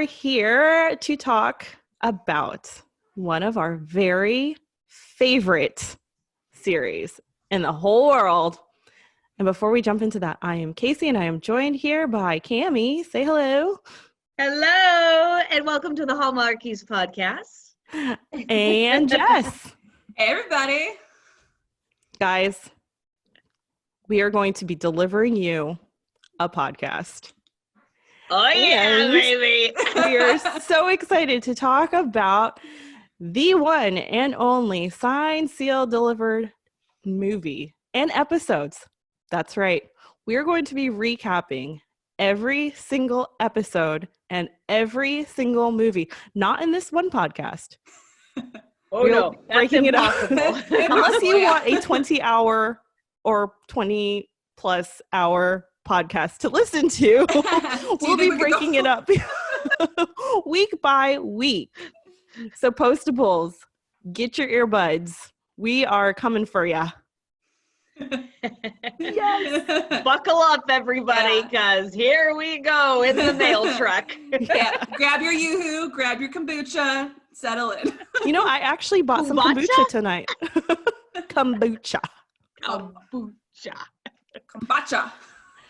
here to talk about one of our very favorite series in the whole world. And before we jump into that, I am Kaycee and I am joined here by Cammie. Say hello. Hello, and welcome to the Hallmarkies podcast. And Jess. Hey, everybody. Guys, we are going to be delivering you a podcast. Oh, yeah, baby. We are so excited to talk about the one and only signed, sealed, delivered movie and episodes. That's right. We are going to be recapping every single episode and every single movie. Not in this one podcast. Oh, no. Breaking it up. Unless you Yeah. want a 20-hour or 20-plus hour podcast to listen to, we'll be breaking it up week by week. So postables, get your earbuds. We are coming for ya. Yes. Buckle up, everybody, because here we go in the mail truck. Yeah, grab your Yoo-hoo, grab your kombucha, settle in. You know, I actually bought some kombucha tonight. Kombucha. Kombucha.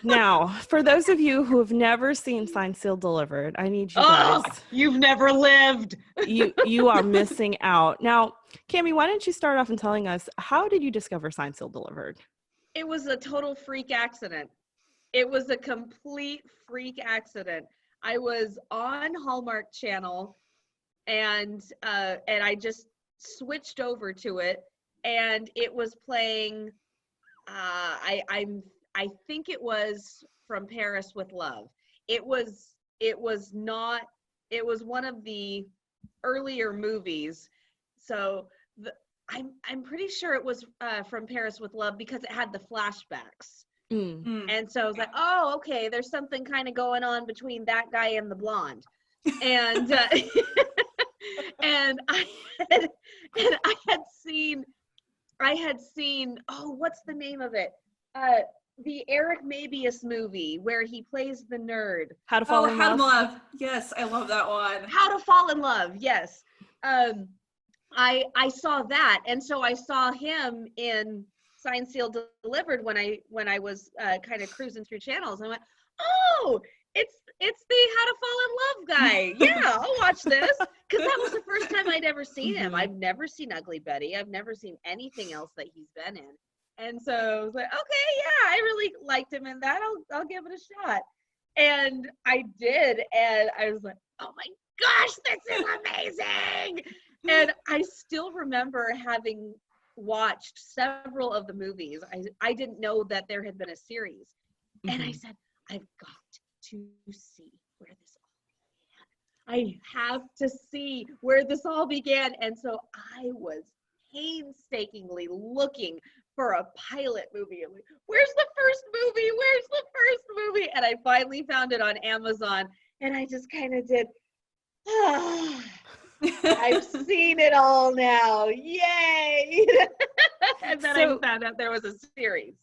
Now, for those of you who have never seen Signed, Sealed, Delivered, I need you guys. You've never lived. You are missing out. Now, Cammie, why don't you start off and telling us, how did you discover Signed, Sealed, Delivered? It was a total freak accident. It was a complete freak accident. I was on Hallmark Channel, and I just switched over to it, and it was playing. I think it was From Paris with Love. It was one of the earlier movies. So I'm pretty sure it was From Paris with Love because it had the flashbacks. And so I was like, oh, okay, there's something kind of going on between that guy and the blonde. And and I had seen, oh, what's the name of it? The Eric Mabius movie where he plays the nerd. How to Fall in Love. Yes, I love that one. How to Fall in Love. Yes. I saw that, and so I saw him in Signed, Sealed, Delivered when I was kind of cruising through channels. And I went, oh, it's the How to Fall in Love guy. Yeah, I'll watch this, because that was the first time I'd ever seen him. I've never seen Ugly Betty. I've never seen anything else that he's been in. And so I was like, okay, yeah, I really liked him in that. I'll give it a shot. And I did, and I was like, oh my gosh, this is amazing. And I still remember having watched several of the movies. I didn't know that there had been a series. And I said, I've got to see where this all began. I have to see where this all began. And so I was painstakingly looking for a pilot movie. I'm like, where's the first movie? Where's the first movie? And I finally found it on Amazon, and I just kind of did, I've seen it all now. Yay! And then I found out there was a series.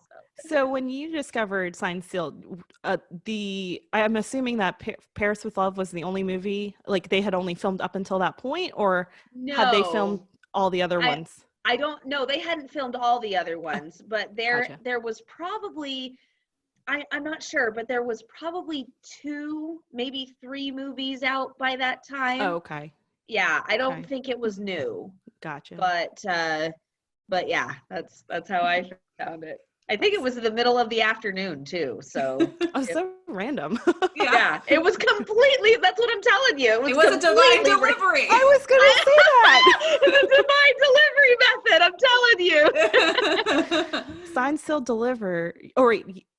So when you discovered Signed, Sealed, I'm assuming that Paris with Love was the only movie, like they had only filmed up until that point, or had they filmed all the other ones? I don't know. They hadn't filmed all the other ones, but there was probably, I'm not sure, but there was probably 2, maybe 3 movies out by that time. Oh, okay. Yeah, I don't think it was new. Gotcha. But yeah, that's how I found it. I think it was in the middle of the afternoon too. So so random. Yeah, it was completely. That's what I'm telling you. It was a divine delivery. I was gonna say that. It's a divine delivery method. I'm telling you. Signed, Sealed, Deliver, or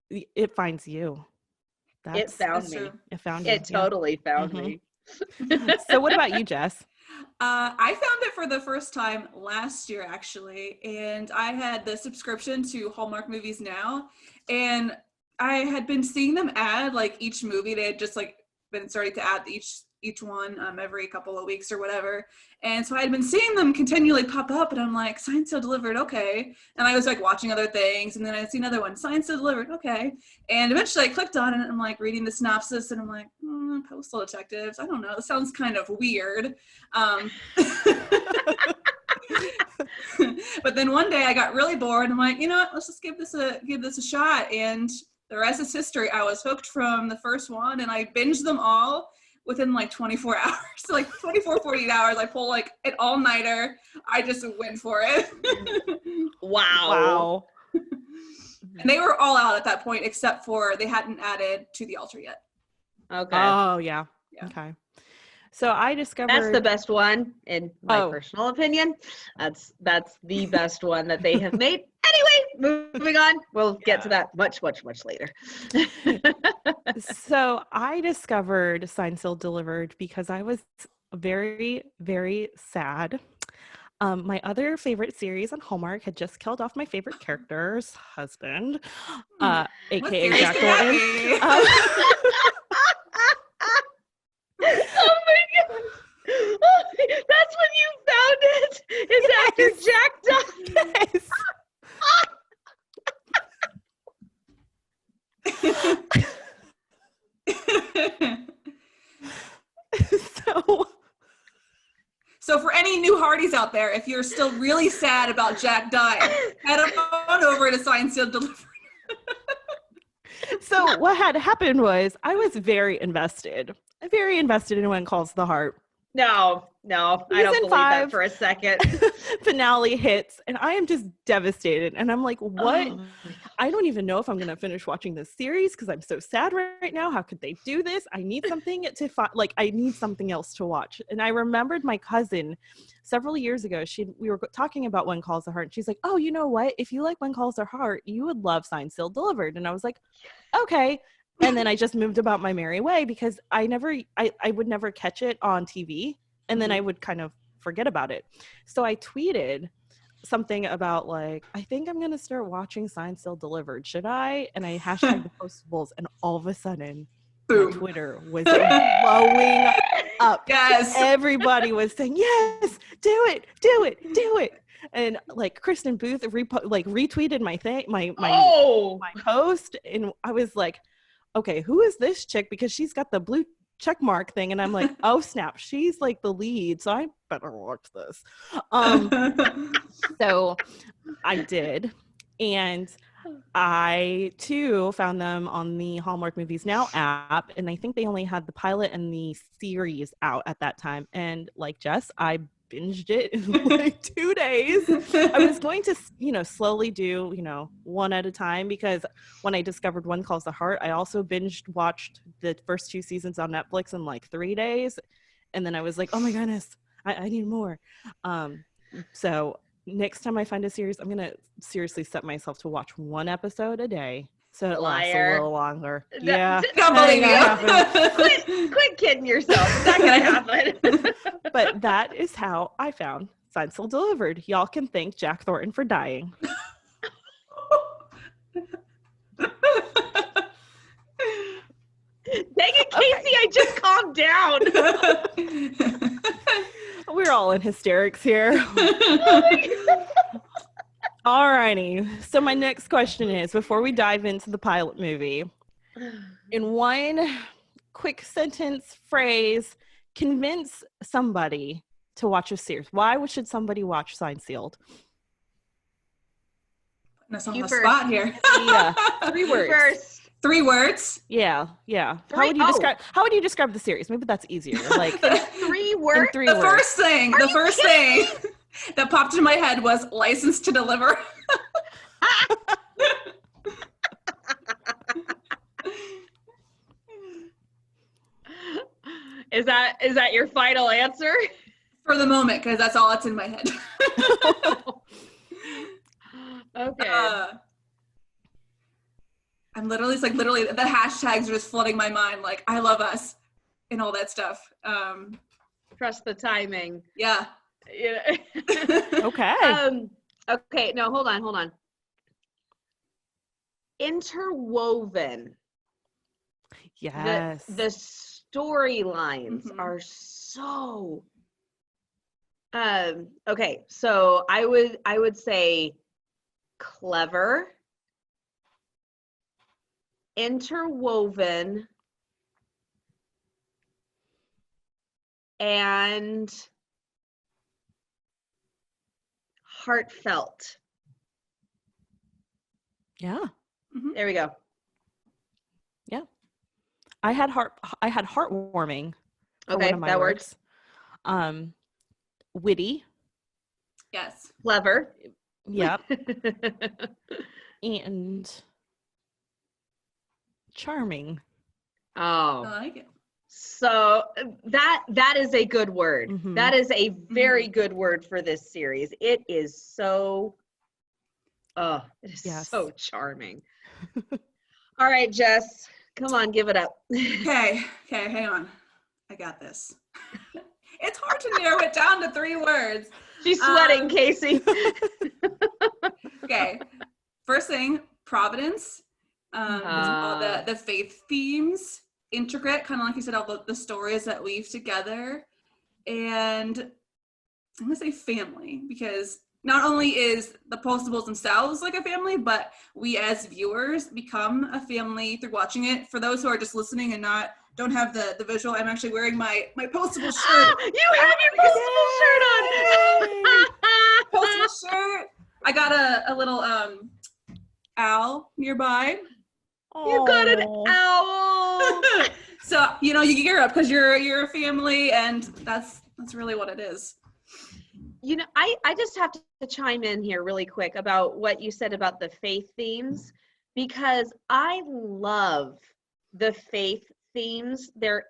it finds you. It found me. True. It found you. It totally found me. So what about you, Jess? I found it for the first time last year, actually, and I had the subscription to Hallmark Movies Now, and I had been seeing them add like each movie. They had just like been starting to add each each one every couple of weeks or whatever. And so I had been seeing them continually pop up, and I'm like, Signed, Sealed, Delivered, okay. And I was like watching other things, and then I'd see another one, Signed, Sealed, Delivered, okay. And eventually I clicked on it, and I'm like reading the synopsis, and I'm like, Postal Detectives, I don't know, it sounds kind of weird. But then one day I got really bored, and I'm like, you know what, let's just give this a shot. And the rest is history. I was hooked from the first one, and I binged them all within like 24 hours. So like 24, 48 hours. I pull like an all-nighter. I just went for it. Wow. And they were all out at that point, except for they hadn't added To the Altar yet. Okay. Oh, yeah. Okay. So I discovered That's the best one in my personal opinion. That's the best one that they have made. Anyway, moving on. We'll get to that much, much, much later. So I discovered Signed, Sealed, Delivered because I was very, very sad. My other favorite series on Hallmark had just killed off my favorite character's husband, aka Jack Thornton. Oh my god! That's when you found it. Is after Jack died. So for any new Hardies out there, if you're still really sad about Jack dying, head on over to Signed, Sealed, Delivered. So what had happened was I was very invested in When Calls the Heart. No, I don't believe that for a second. Finale hits, and I am just devastated. And I'm like, what? Oh. I don't even know if I'm going to finish watching this series because I'm so sad right now. How could they do this? I need something I need something else to watch. And I remembered my cousin several years ago. We were talking about When Calls the Heart. And she's like, oh, you know what? If you like When Calls the Heart, you would love Signed, Sealed, Delivered. And I was like, okay. And then I just moved about my merry way because I would never catch it on TV. And then I would kind of forget about it. So I tweeted something about like, I think I'm going to start watching Signed, Sealed, Delivered. Should I? And I hashtagged the Postables, and all of a sudden, my Twitter was blowing up. Yes. Everybody was saying, yes, do it. And like Kristen Booth retweeted my thing, my post. And I was like, okay, who is this chick? Because she's got the blue check mark thing. And I'm like, oh snap, she's like the lead. So I better watch this. So I did. And I too found them on the Hallmark Movies Now app. And I think they only had the pilot and the series out at that time. And like Jess, I binged it in like 2 days. I was going to, slowly do, one at a time, because when I discovered When Calls the Heart, I also watched the first 2 seasons on Netflix in like 3 days. And then I was like, oh my goodness, I need more. So next time I find a series, I'm going to seriously set myself to watch 1 episode a day. So it lasts a little longer. Yeah. Don't believe you. Quit kidding yourself. It's not going to happen. But that is how I found Signed, Sealed, Delivered. Y'all can thank Jack Thornton for dying. Dang it, Kaycee, I just calmed down. We're all in hysterics here. Alrighty. So my next question is, before we dive into the pilot movie, in one quick sentence phrase, convince somebody to watch a series. Why should somebody watch Signed, Sealed? That's on the spot here. Yeah. 3 words. First. 3 words? Yeah. How would you describe the series? Maybe that's easier. Like 3 words. The first thing that popped in my head was License to Deliver. Is that your final answer? For the moment, because that's all that's in my head. Okay. I'm literally the hashtags are just flooding my mind, like I love us and all that stuff. Trust the timing. Yeah. Okay. Okay. No, hold on. Interwoven. Yes. storylines Mhm. are so okay, so I would say clever, interwoven, and heartfelt. Yeah. Mhm. There we go. Yeah. I had heartwarming for one Okay, of my that works. words. Witty. Yes. Clever. Yep. And charming. Oh, I like it. so that is a good word. Mhm. That is a very good word for this series. It is so, it is Yes. so charming. All right, Jess, come on, give it up. Okay, hang on. I got this. It's hard to narrow it down to 3 words. She's sweating, Kaycee. Okay, first thing, Providence. All the faith themes, intricate, kind of like you said, all the stories that weave together. And I'm gonna say family, because not only is the Postables themselves like a family, but we as viewers become a family through watching it. For those who are just listening and don't have the visual, I'm actually wearing my Postable shirt. You have your Postable shirt on. Postable shirt. I got a little owl nearby. You got an owl. So you gear up because you're a family, and that's really what it is. I just have to chime in here really quick about what you said about the faith themes, because I love the faith themes. There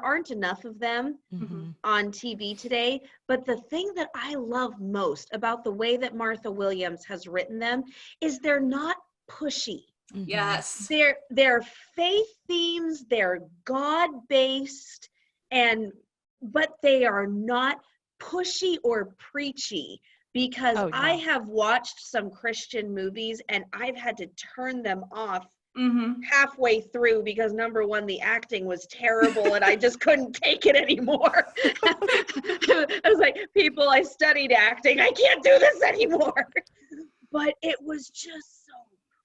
aren't enough of them Mhm. on TV today, but the thing that I love most about the way that Martha Williams has written them is they're not pushy. Mhm. Yes. They're faith themes, they're God-based, but they are not pushy or preachy, because Oh, I yeah. have watched some Christian movies and I've had to turn them off Mm-hmm. halfway through because, number one, the acting was terrible and I just couldn't take it anymore. I was like, people, I studied acting, I can't do this anymore. But it was just so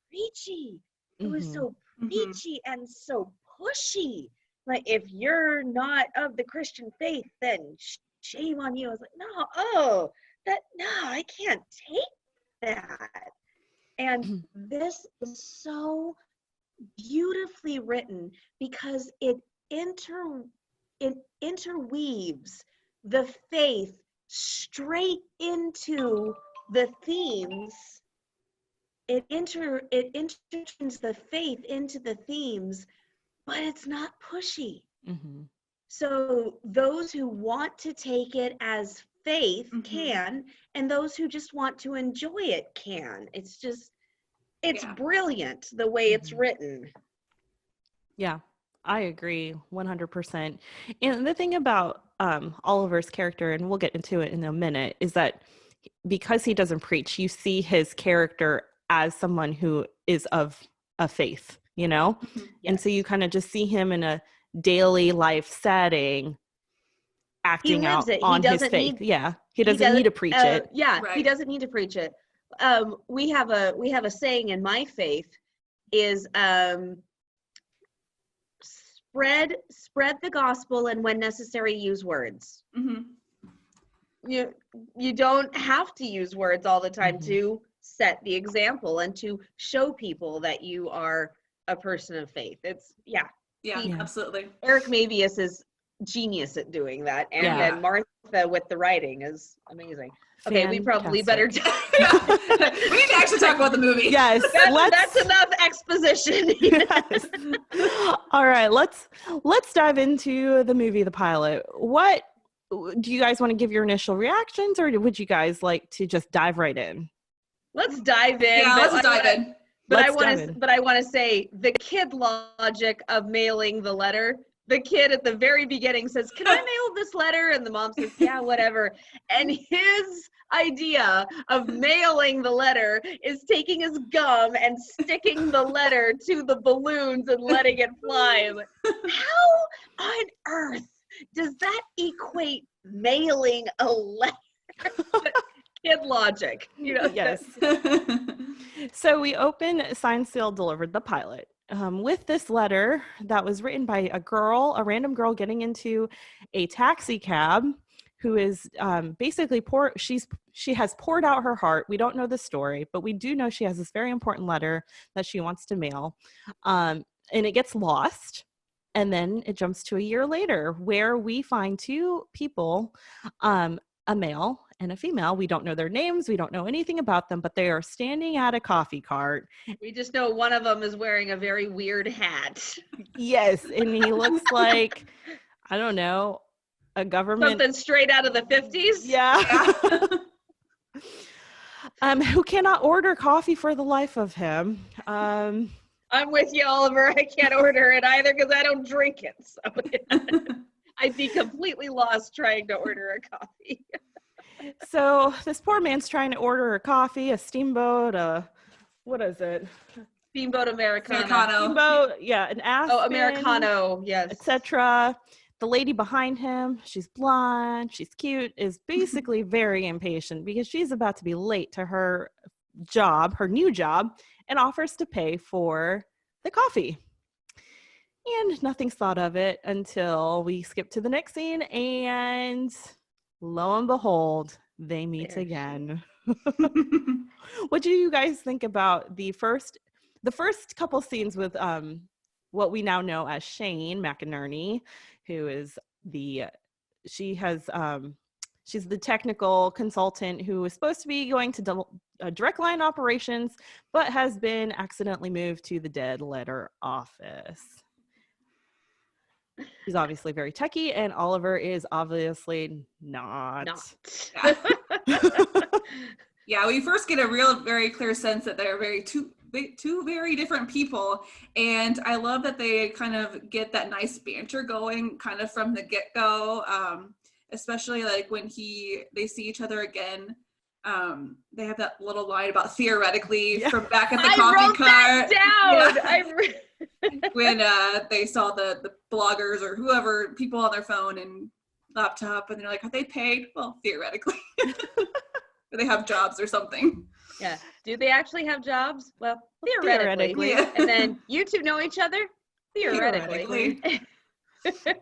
preachy. It was so preachy and so pushy. Like, if you're not of the Christian faith, then shame on you. I was like, no, I can't take that. And this is so beautifully written because it interweaves the faith straight into the themes. It intertwines the faith into the themes, but it's not pushy. Mhm. So those who want to take it as faith can, and those who just want to enjoy it can. It's brilliant the way it's written. Yeah, I agree 100%. And the thing about Oliver's character, and we'll get into it in a minute, is that because he doesn't preach, you see his character as someone who is of a faith, Yes. And so you kind of just see him in a daily life setting acting out on his faith. He doesn't need to preach it. He doesn't need to preach it. We have a saying in my faith is spread the gospel, and when necessary, use words. You don't have to use words all the time to set the example and to show people that you are a person of faith. Absolutely. Eric Mavius is genius at doing that, and then Martha with the writing is amazing. Okay, we probably better. We need to actually talk about the movie. Yes, that's enough exposition. Yes. All right, let's dive into the movie, the pilot. What do you guys want to give your initial reactions, or would you guys like to just dive right in? Let's dive in. Yeah, let's dive in. But I want to say the kid logic of mailing the letter the kid at the very beginning says, "Can I mail this letter?" And the mom says, "Yeah, whatever." And his idea of mailing the letter is taking his gum and sticking the letter to the balloons and letting it fly. I'm like, how on earth does that equate mailing a letter? Kid logic, you know? Yes. So we open Signed, Sealed, Delivered, the pilot. With this letter that was written by a random girl getting into a taxi cab who is basically she has poured out her heart. We don't know the story, but we do know she has this very important letter that she wants to mail. And it gets lost. And then it jumps to a year later where we find two people, a male and a female. We don't know their names. We don't know anything about them, but they are standing at a coffee cart. We just know one of them is wearing a very weird hat. Yes. And he looks like, I don't know, a government. Something straight out of the 50s? Yeah. Who cannot order coffee for the life of him. I'm with you, Oliver. I can't order it either because I don't drink it. So I'd be completely lost trying to order a coffee. So this poor man's trying to order a coffee, a steamboat, what is it? Steamboat Americano. Steamboat, yeah, an Aspen. Oh, Americano, yes. Etc. The lady behind him, she's blonde, she's cute, is basically very impatient because she's about to be late to her job, her new job, and offers to pay for the coffee. And nothing's thought of it until we skip to the next scene, and lo and behold, they meet again. What do you guys think about the first couple scenes with what we now know as Shane McInerney, who is she's the technical consultant who is supposed to be going to direct line operations, but has been accidentally moved to the dead letter office. He's obviously very techie, and Oliver is obviously not. Yeah, we first get a very clear sense that they're two very different people, and I love that they kind of get that nice banter going kind of from the get-go, especially like when they see each other again. They have that little line about theoretically from back at the coffee cart. That down. Yeah. When they saw the bloggers or whoever, people on their phone and laptop, and they're like, are they paid? Well, theoretically. Or they have jobs or something. Yeah. Do they actually have jobs? Well, theoretically. Yeah. And then you two know each other? Theoretically.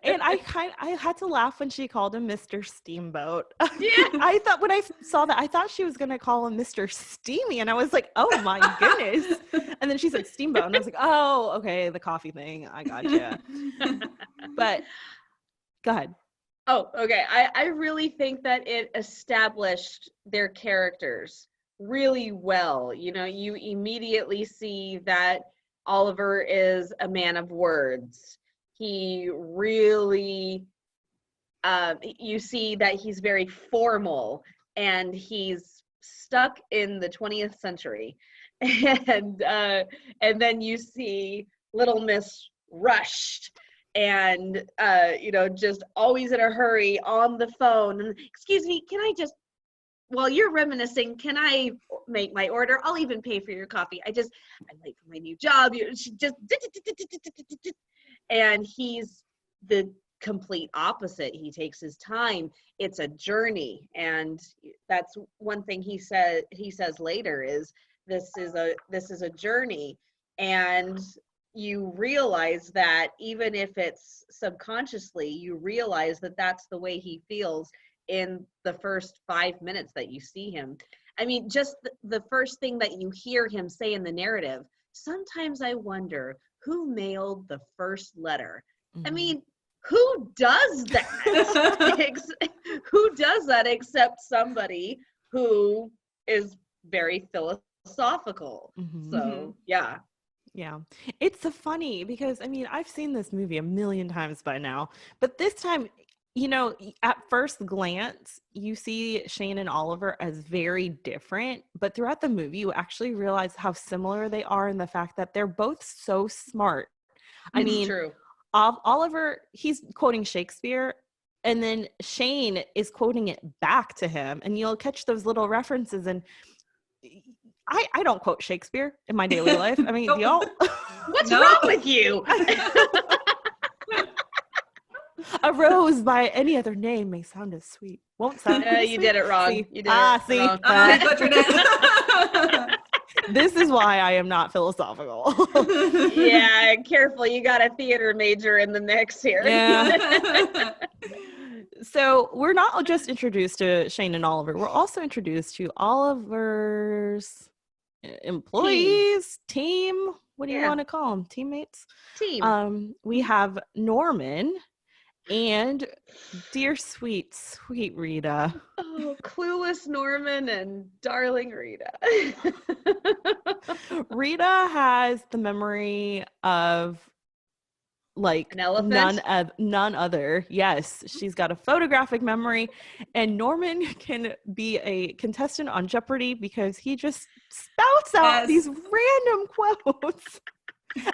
And I had to laugh when she called him Mr. Steamboat. Yeah. I thought when I saw that, I thought she was going to call him Mr. Steamy. And I was like, oh my goodness. And then she said Steamboat. And I was like, oh, okay, the coffee thing. I gotcha. But go ahead. Oh, okay. I really think that it established their characters really well. You know, you immediately see that Oliver is a man of words. He really, you see that he's very formal and he's stuck in the 20th century. And then you see Little Miss rushed and, just always in a hurry on the phone. And, excuse me, can I just, while you're reminiscing, can I make my order? I'll even pay for your coffee. I'm late for my new job. She just, and he's the complete opposite. He takes his time. It's a journey. And that's one thing he says later is this is a journey. And you realize that even if it's subconsciously, you realize that that's the way he feels in the first 5 minutes that you see him. I mean, just the first thing that you hear him say in the narrative, sometimes I wonder who mailed the first letter. Mm-hmm. I mean, who does that? Who does that except somebody who is very philosophical? Mm-hmm. So, yeah. Yeah. It's so funny because, I mean, I've seen this movie a million times by now, but this time, at first glance, you see Shane and Oliver as very different, but throughout the movie, you actually realize how similar they are in the fact that they're both so smart. I mean, true. Oliver, he's quoting Shakespeare, and then Shane is quoting it back to him, and you'll catch those little references. And I don't quote Shakespeare in my daily life. I mean, Nope. do y'all? What's No. wrong with you? A rose by any other name may sound as sweet. Won't sound as You sweet. did it wrong. See? You did it see? wrong. You butchered it. This is why I am not philosophical. Yeah, careful. You got a theater major in the mix here. Yeah. So we're not just introduced to Shane and Oliver. We're also introduced to Oliver's employees, team. What do you want to call them? Teammates? Team. We have Norman and dear sweet Rita. Oh, clueless Norman and darling Rita. Rita has the memory of like An elephant? none other. Yes, she's got a photographic memory, and Norman can be a contestant on Jeopardy because he just spouts out these random quotes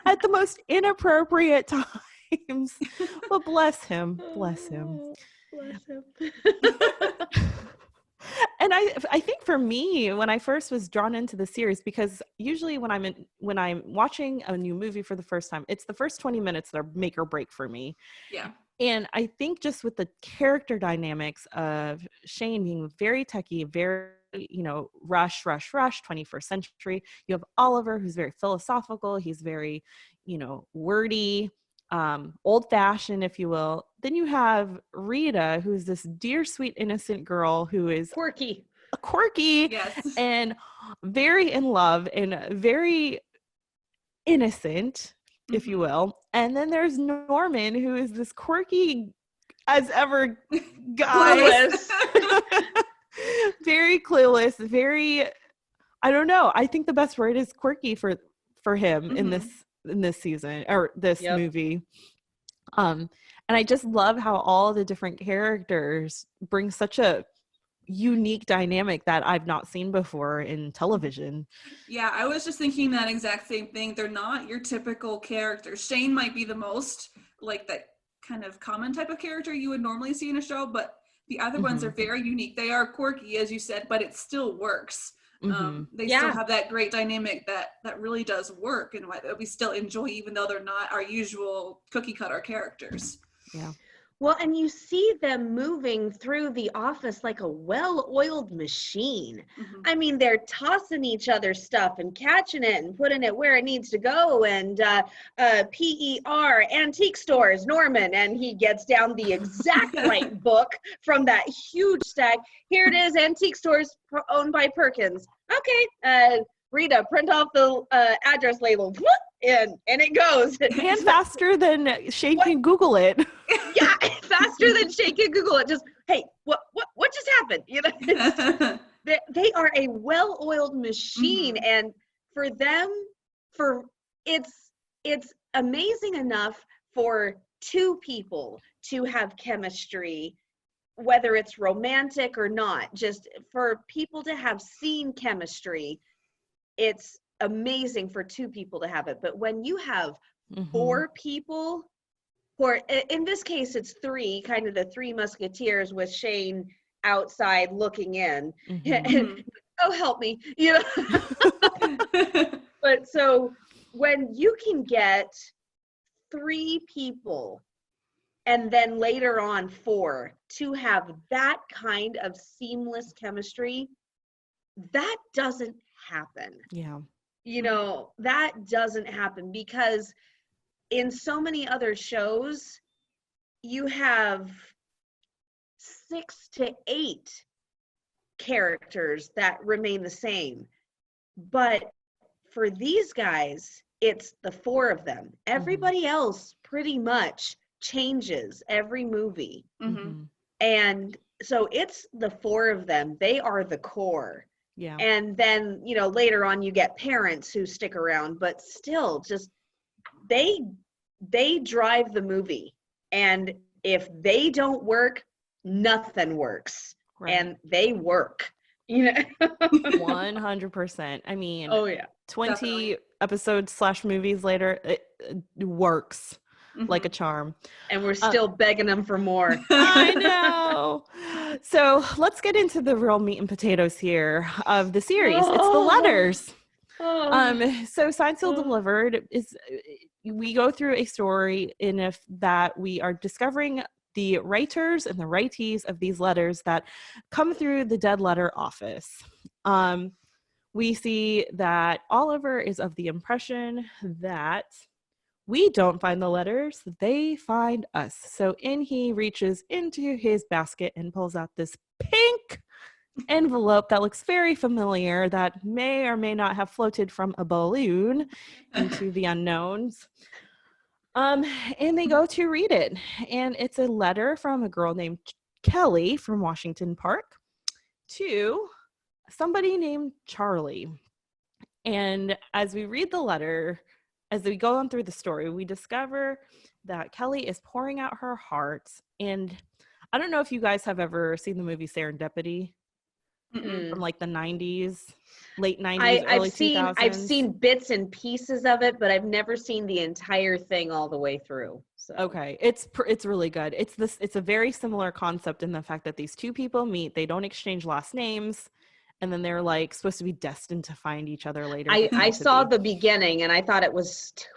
at the most inappropriate times. But bless him. Bless him. And I think for me, when I first was drawn into the series, because usually when I'm watching a new movie for the first time, it's the first 20 minutes that are make or break for me. Yeah. And I think just with the character dynamics of Shane being very techie, very, rush, 21st century. You have Oliver, who's very philosophical. He's very, wordy, old-fashioned, if you will. Then you have Rita, who's this dear, sweet, innocent girl who is quirky, yes, and very in love and very innocent, if you will. And then there's Norman, who is this quirky as ever guy. Very clueless, very, I don't know. I think the best word is quirky for him in this season or this movie. And I just love how all the different characters bring such a unique dynamic that I've not seen before in television. Yeah, I was just thinking that exact same thing. They're not your typical characters. Shane might be the most like that kind of common type of character you would normally see in a show, but the other ones are very unique. They are quirky, as you said, but it still works. They still have that great dynamic that really does work and that we still enjoy, even though they're not our usual cookie cutter characters. Yeah. Well, and you see them moving through the office like a well-oiled machine. I mean, they're tossing each other stuff and catching it and putting it where it needs to go. And PER, Antique Stores, Norman, and he gets down the exact right book from that huge stack. Here it is, Antique Stores owned by Perkins. Okay, Rita, print off the address label. And it goes. And faster than Shane can Google it. Yeah, faster than Shane can Google it. Just, hey, what just happened? They are a well-oiled machine, and for them, it's amazing enough for two people to have chemistry, whether it's romantic or not. Just for people to have seen chemistry, it's amazing for two people to have it. But when you have four people, or in this case it's three, kind of the Three Musketeers with Shane outside looking in, oh help me, but so when you can get three people and then later on four to have that kind of seamless chemistry, that doesn't happen. Yeah. That doesn't happen, because in so many other shows, you have 6 to 8 characters that remain the same. But for these guys, it's the 4 of them. Everybody else pretty much changes every movie. And so it's the 4 of them. They are the core. Yeah. And then, later on you get parents who stick around, but still just they drive the movie. And if they don't work, nothing works. Right. And they work. 100%. I mean, 20 definitely. episodes / movies later, it works. like a charm. And we're still begging them for more. I know. So let's get into the real meat and potatoes here of the series. It's the letters. So Signed, Sealed, Delivered is, we go through a story that we are discovering the writers and the writees of these letters that come through the dead letter office. We see that Oliver is of the impression that we don't find the letters, they find us. So he reaches into his basket and pulls out this pink envelope that looks very familiar, that may or may not have floated from a balloon into the unknowns. And they go to read it. And it's a letter from a girl named Kelly from Washington Park to somebody named Charlie. And as we read the letter, as we go on through the story, we discover that Kelly is pouring out her heart. And I don't know if you guys have ever seen the movie Serendipity from like the 90s, late 90s, early 2000s. I've seen bits and pieces of it, but I've never seen the entire thing all the way through. So. Okay, it's really good. It's a very similar concept in the fact that these two people meet, they don't exchange last names, and then they're like supposed to be destined to find each other later. I saw the beginning and I thought it was stupid.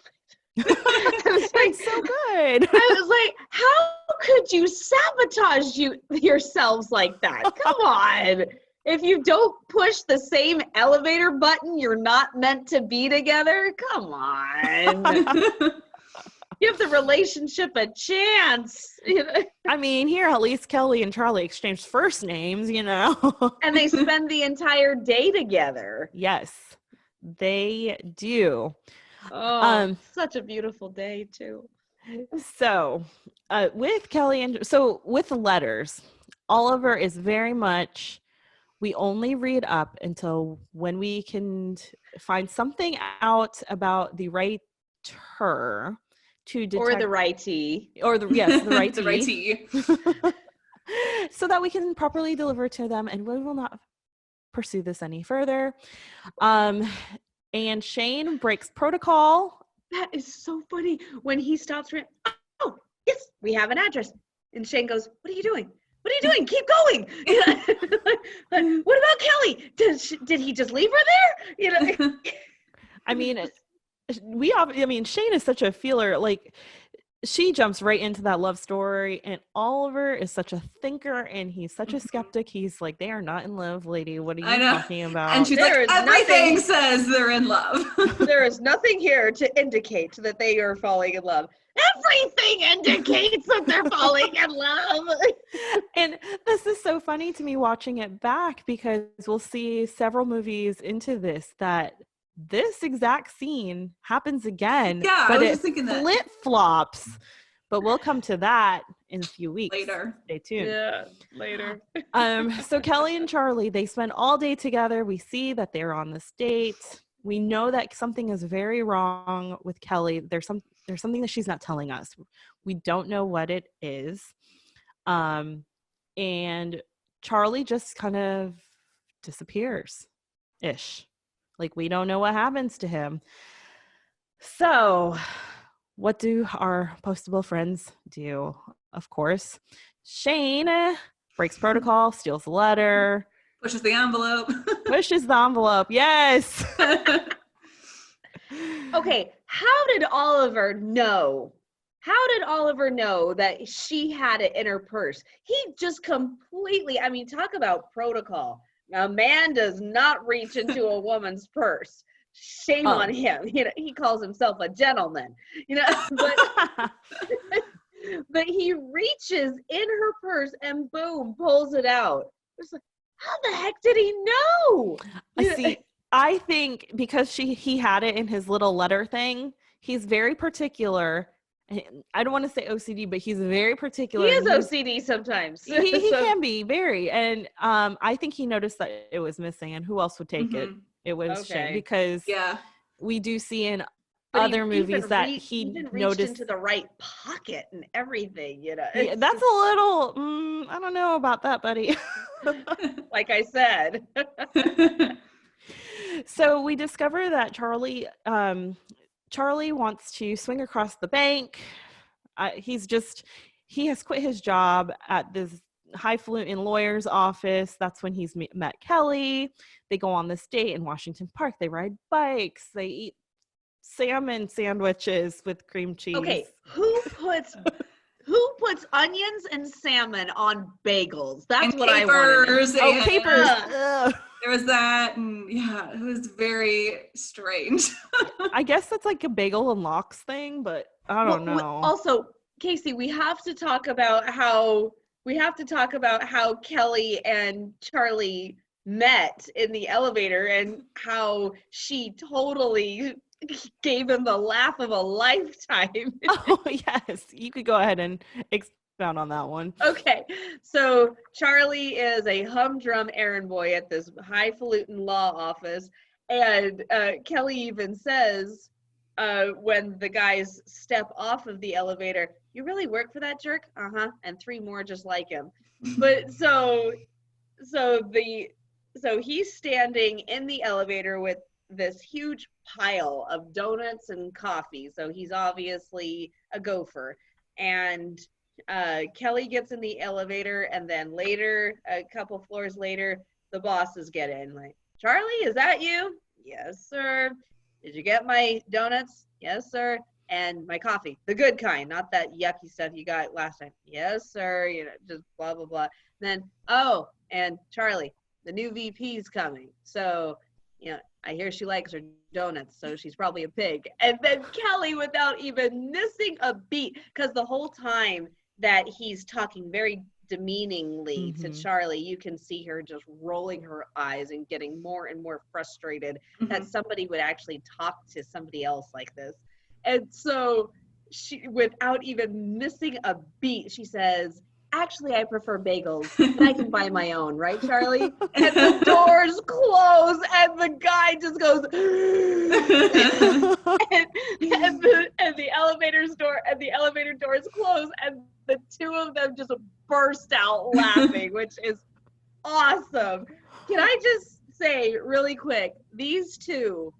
It's so good. I was like, how could you sabotage yourselves like that? Come on. If you don't push the same elevator button, you're not meant to be together. Come on. Give the relationship a chance. I mean, here at least Kelly and Charlie exchanged first names, And they spend the entire day together. Yes, they do. Oh, such a beautiful day too. So, with Kelly with the letters, Oliver is very much, we only read up until when we can find something out about the writer to detect, or the writee, the writee. So that we can properly deliver to them, and we will not pursue this any further. And Shane breaks protocol. That is so funny when he stops. Oh, yes, we have an address. And Shane goes, "What are you doing? What are you doing? Keep going." What about Kelly? Did he just leave her there? I mean, Shane is such a feeler. Like, she jumps right into that love story, and Oliver is such a thinker, and he's such a skeptic. He's like, they are not in love, lady. What are you talking about? And she's like, everything says they're in love. There is nothing here to indicate that they are falling in love. Everything indicates that they're falling in love. And this is so funny to me watching it back, because we'll see several movies into this exact scene happens again. Yeah, but I was just thinking that. Flip-flops. But we'll come to that in a few weeks. Later. Stay tuned. Yeah, later. So Kelly and Charlie, they spend all day together. We see that they're on this date. We know that something is very wrong with Kelly. There's something that she's not telling us. We don't know what it is. And Charlie just kind of disappears-ish. Like, we don't know what happens to him. So what do our postable friends do? Of course, Shane breaks protocol, steals the letter. Pushes the envelope. Pushes the envelope, yes. Okay, how did Oliver know? How did Oliver know that she had it in her purse? He just completely, talk about protocol. A man does not reach into a woman's purse. Shame on him. He calls himself a gentleman. But he reaches in her purse and boom, pulls it out. It's like, how the heck did he know? I think because he had it in his little letter thing, he's very particular. I don't want to say OCD, but he's very particular. He is OCD sometimes. He can be very. And I think he noticed that it was missing, and who else would take it? It was Shane, because we do see in other movies that he noticed into the right pocket and everything, Yeah, that's a little, I don't know about that, buddy. Like I said. So we discover that Charlie wants to swing across the bank he has quit his job at this highfalutin lawyer's office. That's when he's met Kelly. They go on this date in Washington Park. They ride bikes. They eat salmon sandwiches with cream cheese. Okay, who puts onions and salmon on bagels? That's And what I want to know. Oh, capers. There was that, and yeah, it was very strange. I guess that's like a bagel and lox thing, but I don't know. Also, Kaycee, we have to talk about how Kelly and Charlie met in the elevator and how she totally gave him the laugh of a lifetime. Oh, yes. You could go ahead and expound on that one. Okay, so Charlie is a humdrum errand boy at this highfalutin law office, and Kelly even says when the guys step off of the elevator, "You really work for that jerk?" "Uh-huh," and 3 more just like him. But so he's standing in the elevator with this huge pile of donuts and coffee. So he's obviously a gopher. And Kelly gets in the elevator, and then later, a couple floors later, the bosses get in. Like, "Charlie, is that you?" "Yes, sir." "Did you get my donuts?" "Yes, sir." "And my coffee, the good kind, not that yucky stuff you got last time?" "Yes, sir." You know, just blah, blah, blah. Then, "Oh, and Charlie, the new VP's coming. So, you know, I hear she likes her donuts, so she's probably a pig." And then Kelly, without even missing a beat, because the whole time that he's talking very demeaningly to Charlie, you can see her just rolling her eyes and getting more and more frustrated that somebody would actually talk to somebody else like this. And so she, without even missing a beat, she says, "Actually, I prefer bagels, but I can buy my own, right, Charlie?" And the doors close, and the guy just goes, and the elevator doors close, and the 2 of them just burst out laughing, which is awesome. Can I just say really quick, these 2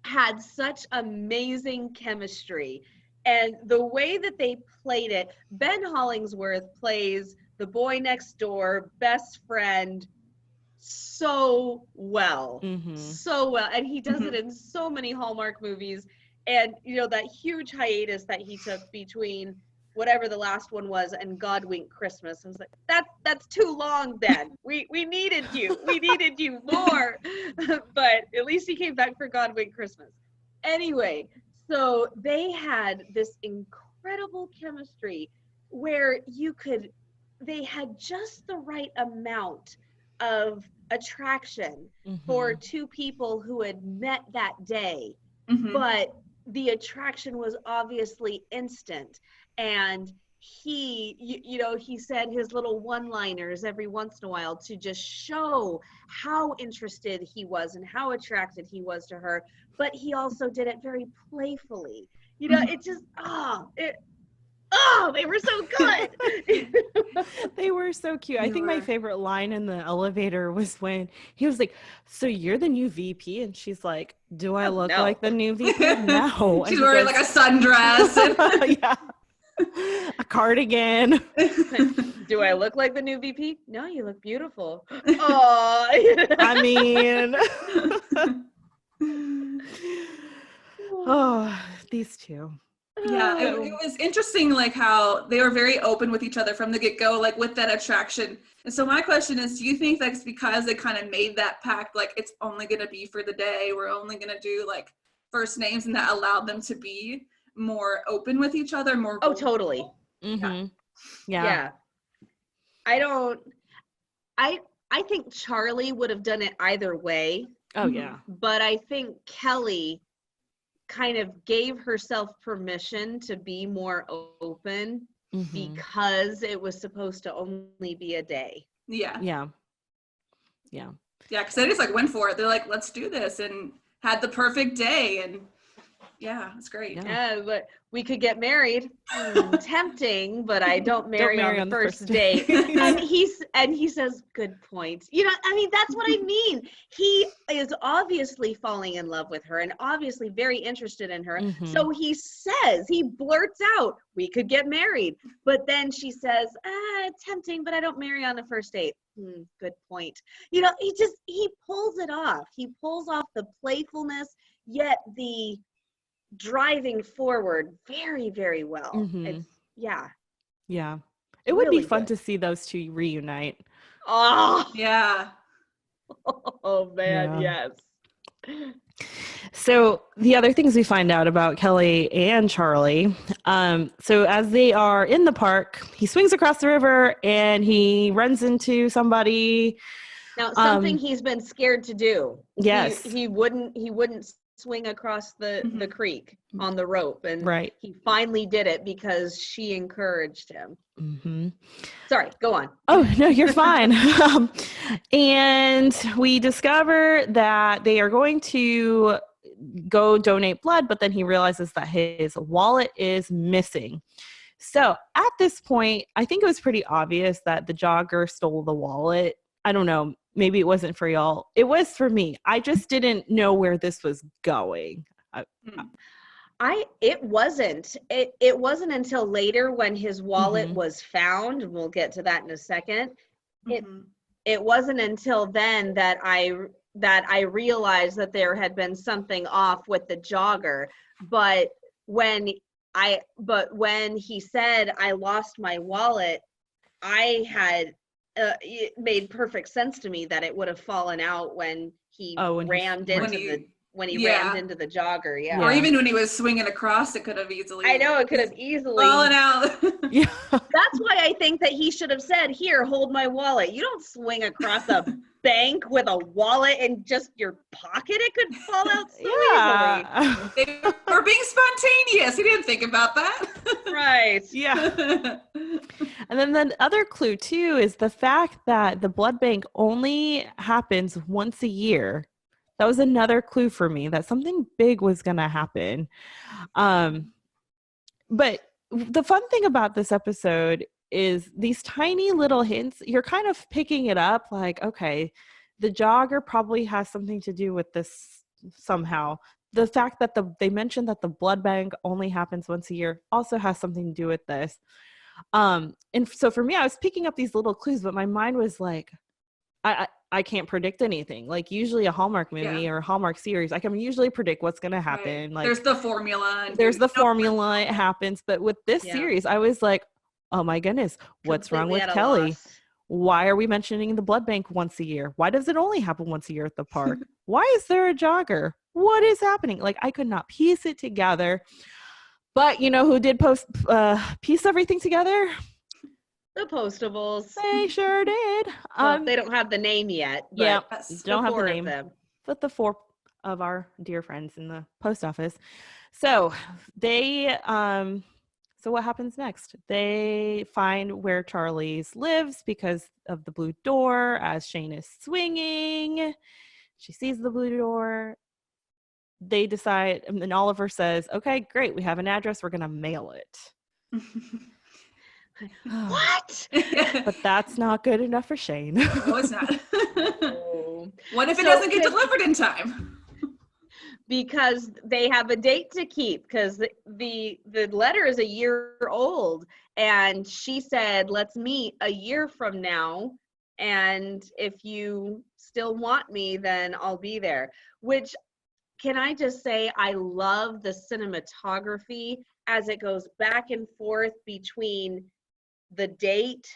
had such amazing chemistry. And the way that they played it, Ben Hollingsworth plays the boy next door, best friend, so well. So well. And he does it in so many Hallmark movies. And, you know, that huge hiatus that he took between whatever the last one was and God Wink Christmas. I was like, that's too long, Ben. We needed you. We needed you more. But at least he came back for God Wink Christmas. Anyway, so they had this incredible chemistry where they had just the right amount of attraction for 2 people who had met that day. But the attraction was obviously instant. And he, you know, he said his little one-liners every once in a while to just show how interested he was and how attracted he was to her. But he also did it very playfully. You know, it just, they were so good. They were so cute. I think my favorite line in the elevator was when he was like, "So you're the new VP?" And she's like, "Do I look like the new VP?" "No." She's wearing like a sundress. Yeah. A cardigan. "Do I look like the new VP?" "No, you look beautiful." Oh, I mean, oh, these 2. Yeah, it was interesting, like how they were very open with each other from the get-go, like with that attraction. And so my question is, do you think that's because they kind of made that pact, like it's only going to be for the day, we're only going to do like first names, and that allowed them to be more open with each other, more totally. Yeah. I think Charlie would have done it either way. Oh yeah. But I think Kelly kind of gave herself permission to be more open because it was supposed to only be a day. Yeah, because they just like went for it. They're like, let's do this, and had the perfect day. And Yeah, it's great. Yeah. But we could get married. Tempting, but I don't marry on the first date. And he says, good point. You know, I mean, that's what I mean. He is obviously falling in love with her and obviously very interested in her. Mhm. So he blurts out, we could get married. But then she says, tempting, but I don't marry on the first date. Good point. You know, he pulls it off. He pulls off the playfulness, yet the driving forward very, very well. Mhm. It's yeah. It would be Really fun good. to see those two reunite. Oh, Yeah. oh man, Yeah. yes. So the other things we find out about Kelly and Charlie. So as they are in the park, he swings across the river and he runs into somebody. Now something he's been scared to do. Yes. He wouldn't swing across the creek on the rope, and Right. he finally did it because she encouraged him. Mm-hmm. Sorry, go on. Oh, no, you're fine. And we discover that they are going to go donate blood, but then he realizes that his wallet is missing. So at this point, I think it was pretty obvious that the jogger stole the wallet. I don't know. Maybe it wasn't for y'all. It was for me. I just didn't know where this was going. It wasn't until later when his wallet was found, and we'll get to that in a second. It wasn't until then that I realized that there had been something off with the jogger. But when he said I lost my wallet, I had it made perfect sense to me that it would have fallen out when he rammed into the jogger. Yeah. Or even when he was swinging across, it could have easily. I know, it could have easily fallen out. Yeah. That's why I think that he should have said, "Here, hold my wallet." You don't swing across a bank with a wallet in just your pocket. It could fall out so easily. They were being spontaneous. He didn't think about that. Right. Yeah. And then the other clue too is the fact that the blood bank only happens once a year. That was another clue for me that something big was going to happen. But the fun thing about this episode is these tiny little hints. You're kind of picking it up like, okay, the jogger probably has something to do with this somehow. The fact that they mentioned that the blood bank only happens once a year also has something to do with this. And so for me, I was picking up these little clues, but my mind was like, I can't predict anything. Like usually a Hallmark movie or a Hallmark series, I can usually predict what's going to happen. Right. Like there's the formula. It happens. But with this series, I was like, oh my goodness, what's wrong with Kelly? Why are we mentioning the blood bank once a year? Why does it only happen once a year at the park? Why is there a jogger? What is happening? Like I could not piece it together. But you know who did piece everything together? The Postables. They sure did. Well, they don't have the name yet. But yeah, don't have the name. Them. But the 4 of our dear friends in the post office. So they, so what happens next? They find where Charlie's lives because of the blue door as Shane is swinging. She sees the blue door. They decide, and then Oliver says, okay, great. We have an address. We're going to mail it. What? But that's not good enough for Shane. No, it's not. What if it doesn't get delivered in time? Because they have a date to keep, because the letter is a year old, and she said, let's meet a year from now, and if you still want me, then I'll be there. Which, can I just say, I love the cinematography as it goes back and forth between the date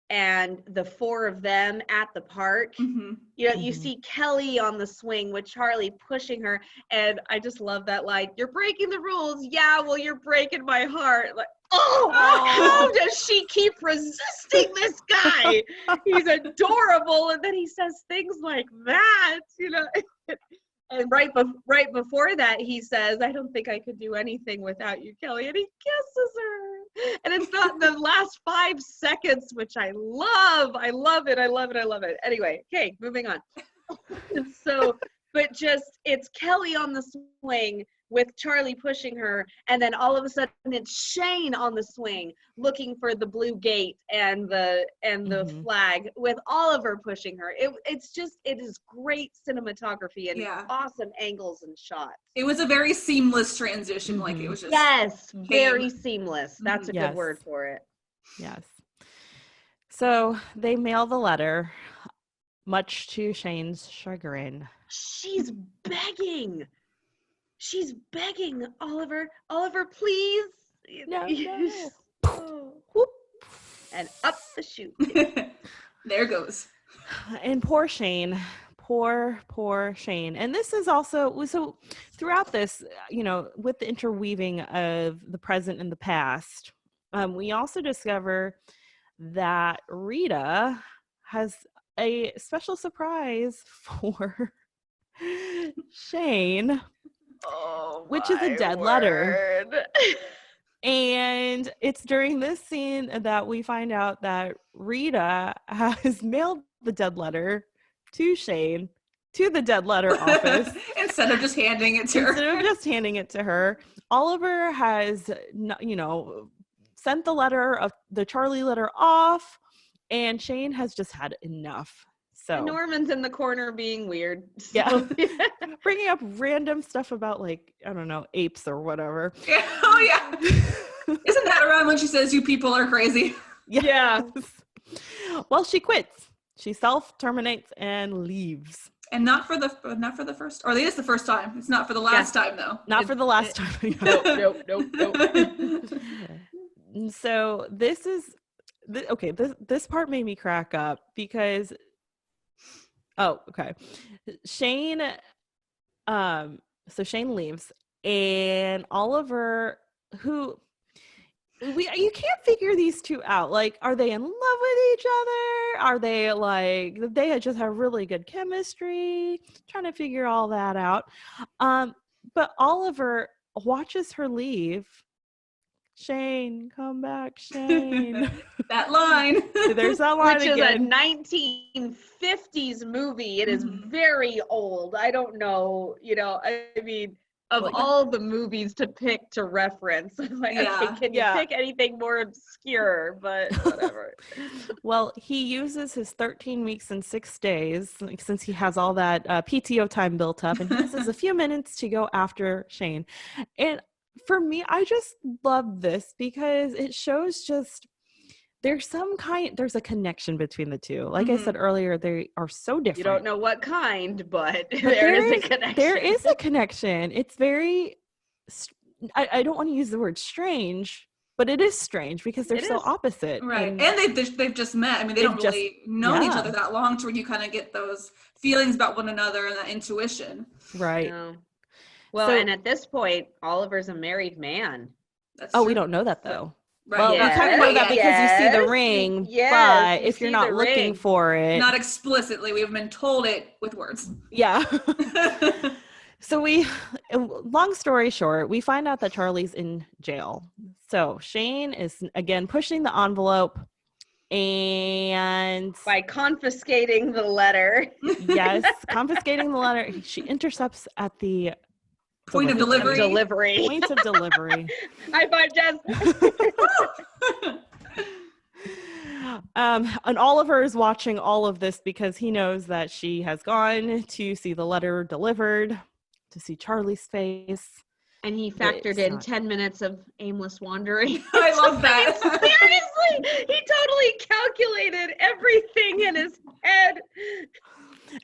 and the 4 of them at the park. You know, you see Kelly on the swing with Charlie pushing her, and I just love that line, you're breaking the rules. Yeah, well, you're breaking my heart. Like, how does she keep resisting this guy? He's adorable, and then he says things like that, you know. And right before that, he says, I don't think I could do anything without you, Kelly. And he kisses her. And it's not the last 5 seconds, which I love. I love it. I love it. I love it. Anyway, okay, moving on. So, but just, it's Kelly on the swing with Charlie pushing her, and then all of a sudden it's Shane on the swing looking for the blue gate and the flag with Oliver pushing her. It is great cinematography and Yeah. awesome angles and shots. It was a very seamless transition. Like it was just yes, very seamless. That's a Yes. good word for it. Yes. So they mail the letter, much to Shane's chagrin. She's begging. She's begging, Oliver, please. No. Oh. Whoop. And up the chute. There goes. And poor Shane. Poor Shane. And this is also, so throughout this, with the interweaving of the present and the past, we also discover that Rita has a special surprise for Shane, which is a dead letter. And it's during this scene that we find out that Rita has mailed the dead letter to Shane, to the dead letter office. Instead of just handing it to her. Oliver has, sent the Charlie letter off, and Shane has just had enough. So and Norman's in the corner being weird. So. Yeah. Bringing up random stuff about, like, I don't know, apes or whatever. Yeah. Oh, yeah. Isn't that around when she says, "You people are crazy"? Yeah. Well, she quits. She self-terminates and leaves. And not for the first, or it is the first time. It's not for the last time, though. Not for the last time. Nope. So this part made me crack up because, Shane, so Shane leaves, and Oliver, who you can't figure these two out. Like, are they in love with each other? Are they like, they just have really good chemistry? Trying to figure all that out. But Oliver watches her leave. Shane, come back, Shane. That line. There's that line Which again. is a 1950s movie. It is very old. I don't know, I mean, of all the movies to pick to reference, I'm like, okay, can you pick anything more obscure? But whatever. Well, he uses his 13 weeks and 6 days, since he has all that PTO time built up, and he uses a few minutes to go after Shane. And for me, I just love this because it shows just there's a connection between the two. Like I said earlier, they are so different. You don't know what kind, but there is a connection. There is a connection. It's very, I don't want to use the word strange, but it is strange because they're so opposite. Right. And they've just met. I mean, they don't really know each other that long to where you kind of get those feelings about one another and that intuition. Right. No. Well, and at this point, Oliver's a married man. That's true. We don't know that though. Right. Well, you kind of know that because you see the ring, but if you're not looking for it. Not explicitly, we've been told it with words. Yeah. So long story short, we find out that Charlie's in jail. So Shane is again pushing the envelope and by confiscating the letter. Yes, confiscating the letter. She intercepts at the point of delivery. Point of delivery. High five, Jess. And Oliver is watching all of this because he knows that she has gone to see the letter delivered, to see Charlie's face. And he factored in 10 minutes of aimless wandering. I love that. Seriously, he totally calculated everything in his head.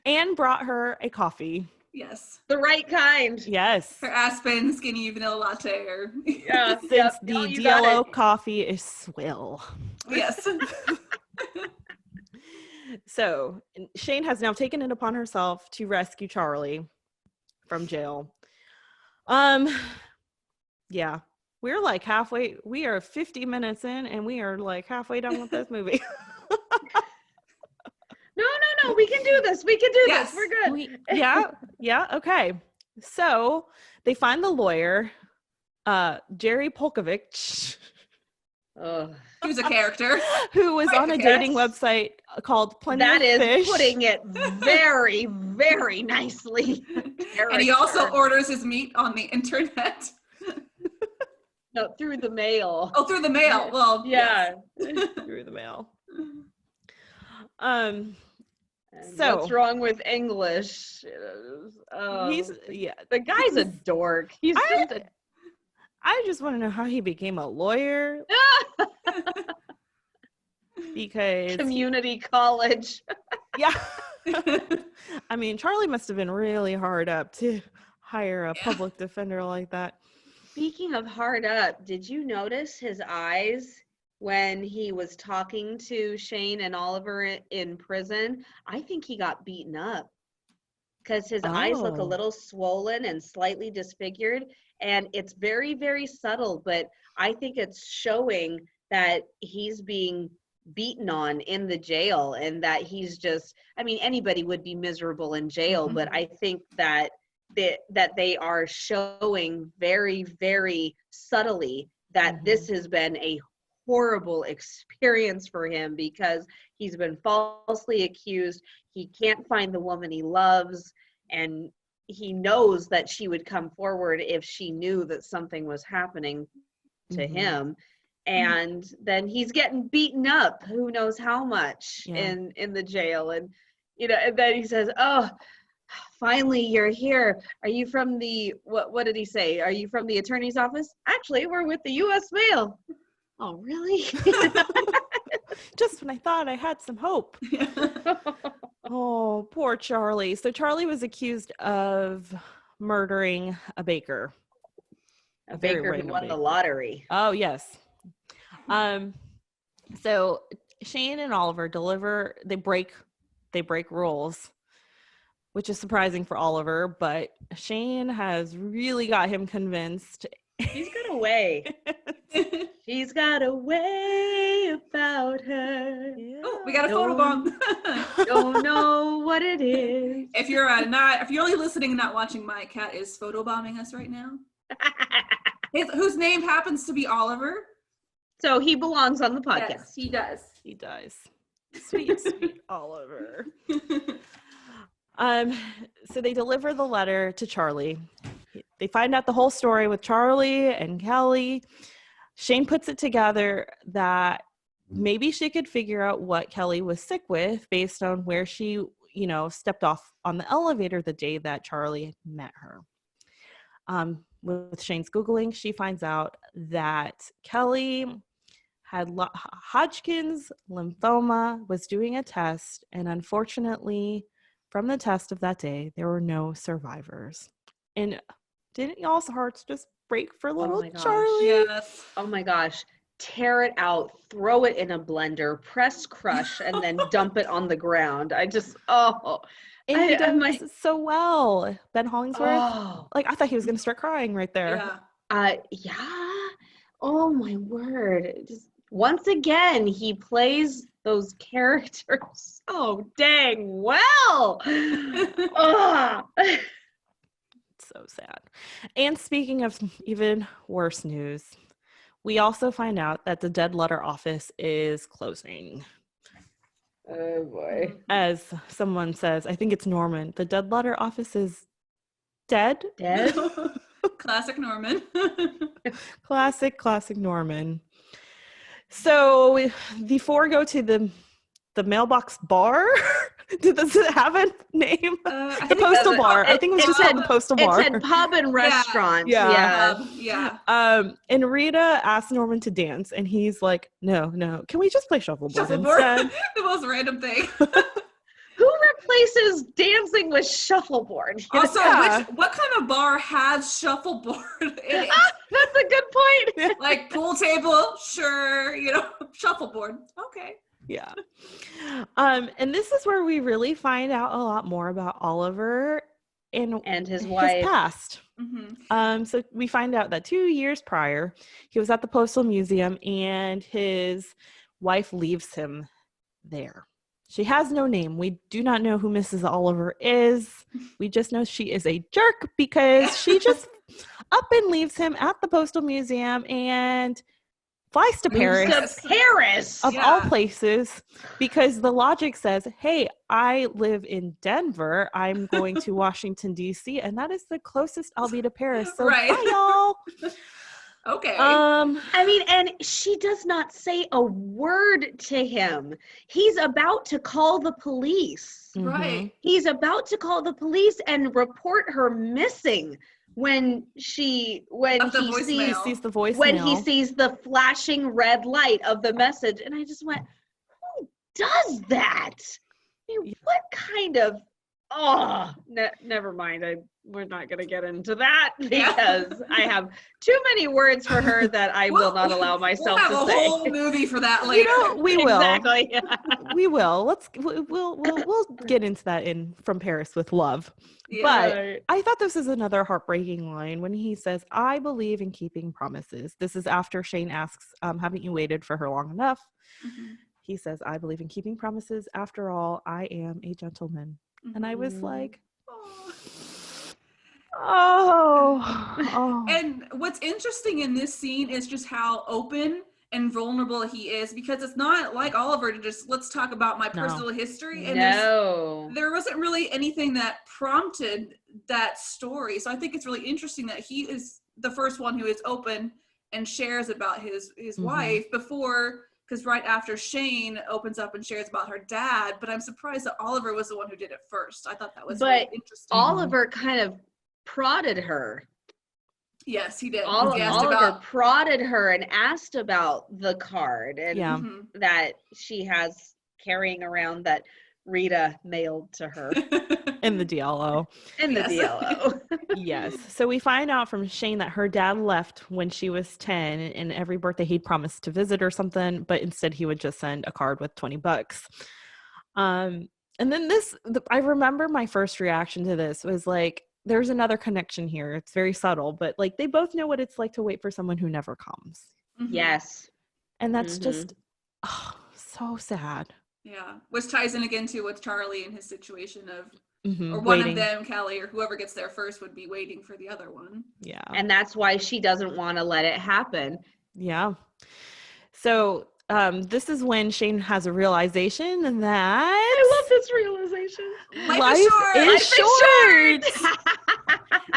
And brought her a coffee. Yes. The right kind. Yes. Her Aspen skinny vanilla latte or since the yellow coffee is swill. Yes. So Shane has now taken it upon herself to rescue Charlie from jail. Yeah. We're like halfway. We are 50 minutes in and we are like halfway done with this movie. No, we can do this. We can do this. We're good. Yeah. Okay. So they find the lawyer, Jerry Polkovich. Ugh. He was a character. who was Quite on the a dating cast. website called Plenty That of is Fish. putting it very, very nicely. And he also Character. orders his meat on the internet. No, through the mail. Oh, through the mail. Well, Yeah. through the mail. Um, And So- what's wrong with English? he's The guy's a dork. He's just a I just want to know how he became a lawyer because community college. yeah. I mean, Charlie must have been really hard up to hire a public defender like that. Speaking of hard up, did you notice his eyes when he was talking to Shane and Oliver in prison? I think he got beaten up because his eyes look a Oh. little swollen and slightly disfigured. And it's very, very subtle, but I think it's showing that he's being beaten on in the jail and that he's just, I mean, anybody would be miserable in jail, but I think that they are showing very, very subtly that this has been a horrible experience for him because he's been falsely accused. He can't find the woman he loves, and he knows that she would come forward if she knew that something was happening to him. And then he's getting beaten up who knows how much in the jail. And and then he says, "Oh, finally you're here. Are you from the what did he say? Are you from the attorney's office?" "Actually, we're with the US mail." "Oh, really?" Just when I thought I had some hope. Oh, poor Charlie. So Charlie was accused of murdering a baker. A very baker who random won the baker. lottery. Oh, yes. So Shane and Oliver they break rules, which is surprising for Oliver, but Shane has really got him convinced. She's got a way. She's got a way about her. Oh, we got a photo bomb. Don't know what it is. If you're only listening and not watching, my cat is photobombing us right now. Whose name happens to be Oliver. So he belongs on the podcast. Yes, he does. He does. Sweet, sweet Oliver. So they deliver the letter to Charlie. They find out the whole story with Charlie and Kelly. Shane puts it together that maybe she could figure out what Kelly was sick with based on where she, stepped off on the elevator the day that Charlie met her. With Shane's Googling, she finds out that Kelly had Hodgkin's lymphoma, was doing a test, and unfortunately, from the test of that day, there were no survivors. And didn't y'all's hearts just break for little my gosh. Charlie? Yes. Oh my gosh. Tear it out, throw it in a blender, press crush, and then dump it on the ground. I just, And he does so well. Ben Hollingsworth. Like, I thought he was going to start crying right there. Yeah. Yeah. Oh my word. Just once again, he plays those characters so dang well. So sad. And speaking of even worse news, we also find out that the dead letter office is closing. Oh boy. As someone says, I think it's Norman, the dead letter office is dead. Dead? Classic Norman. Classic Norman. So the four go to the mailbox bar. Does it have a name? The postal bar. I think it was just called the postal bar. It said pub and restaurant. Yeah. And Rita asked Norman to dance, and he's like, no. Can we just play shuffleboard instead? The most random thing. Who replaces dancing with shuffleboard? Also, what kind of bar has shuffleboard in it? That's a good point. Like pool table, sure. Shuffleboard. Okay. Yeah. And this is where we really find out a lot more about Oliver and his wife. Past. Mm-hmm. So we find out that 2 years prior, he was at the Postal Museum and his wife leaves him there. She has no name. We do not know who Mrs. Oliver is. We just know she is a jerk because she just up and leaves him at the Postal Museum and flies to Moves Paris. to Paris. Of all places, because the logic says, hey, I live in Denver. I'm going to Washington, D.C., and that is the closest I'll be to Paris. So Right. bye, y'all. Okay. I mean, and she does not say a word to him. He's about to call the police. Right. He's about to call the police and report her missing when he sees the voicemail. when he sees the flashing red light of the message. And I just went, who does that? I mean, what kind of never mind. We're not going to get into that because I have too many words for her that I will not allow myself to say. We'll have a whole movie for that later. We will. Exactly. We will. We'll get into that in From Paris with Love. Yeah. But I thought this is another heartbreaking line when he says, I believe in keeping promises. This is after Shane asks, haven't you waited for her long enough? Mm-hmm. He says, I believe in keeping promises. After all, I am a gentleman. Mm-hmm. And I was like, oh. And what's interesting in this scene is just how open and vulnerable he is, because it's not like Oliver to just, let's talk about my personal history. And there wasn't really anything that prompted that story. So I think it's really interesting that he is the first one who is open and shares about his wife before, because right after Shane opens up and shares about her dad, but I'm surprised that Oliver was the one who did it first. I thought that was really interesting. Oliver kind of prodded her. Yes, he did. Oliver prodded her and asked about the card and that she has carrying around that Rita mailed to her. In the DLO. DLO. Yes. So we find out from Shane that her dad left when she was 10, and every birthday he'd promised to visit or something, but instead he would just send a card with $20. And then I remember my first reaction to this was like, there's another connection here. It's very subtle, but like they both know what it's like to wait for someone who never comes. Yes. And that's just so sad. Yeah. Which ties in again too with Charlie and his situation of, or one waiting. of them, Kelly, or whoever gets there first would be waiting for the other one. Yeah. And that's why she doesn't want to let it happen. Yeah. So this is when Shane has a realization that I love this realization. Life is short.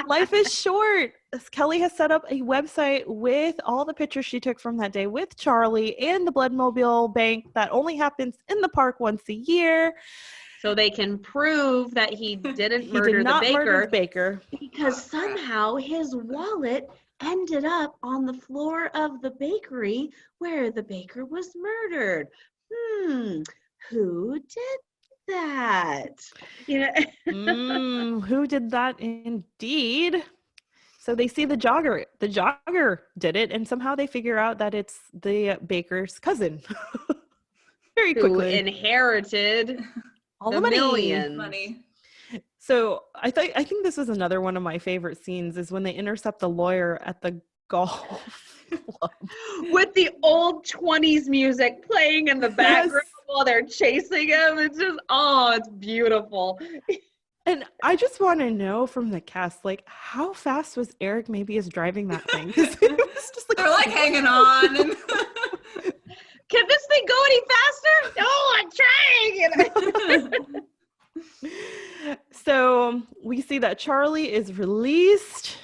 Life is short. Kelly has set up a website with all the pictures she took from that day with Charlie and the Bloodmobile bank that only happens in the park once a year. So they can prove that he didn't murder the baker. Because somehow his wallet ended up on the floor of the bakery where the baker was murdered. Who did that? Who did that indeed? So they see the jogger did it, and somehow they figure out that it's the baker's cousin. Very quickly. Who inherited all the money. So I think this was another one of my favorite scenes is when they intercept the lawyer at the golf club. With the old 20s music playing in the background while they're chasing him. It's just, it's beautiful. And I just want to know from the cast, like, how fast was Eric Mabius driving that thing? Because it was just like they're like hanging on. And can this thing go any faster? No, I'm trying. So we see that Charlie is released.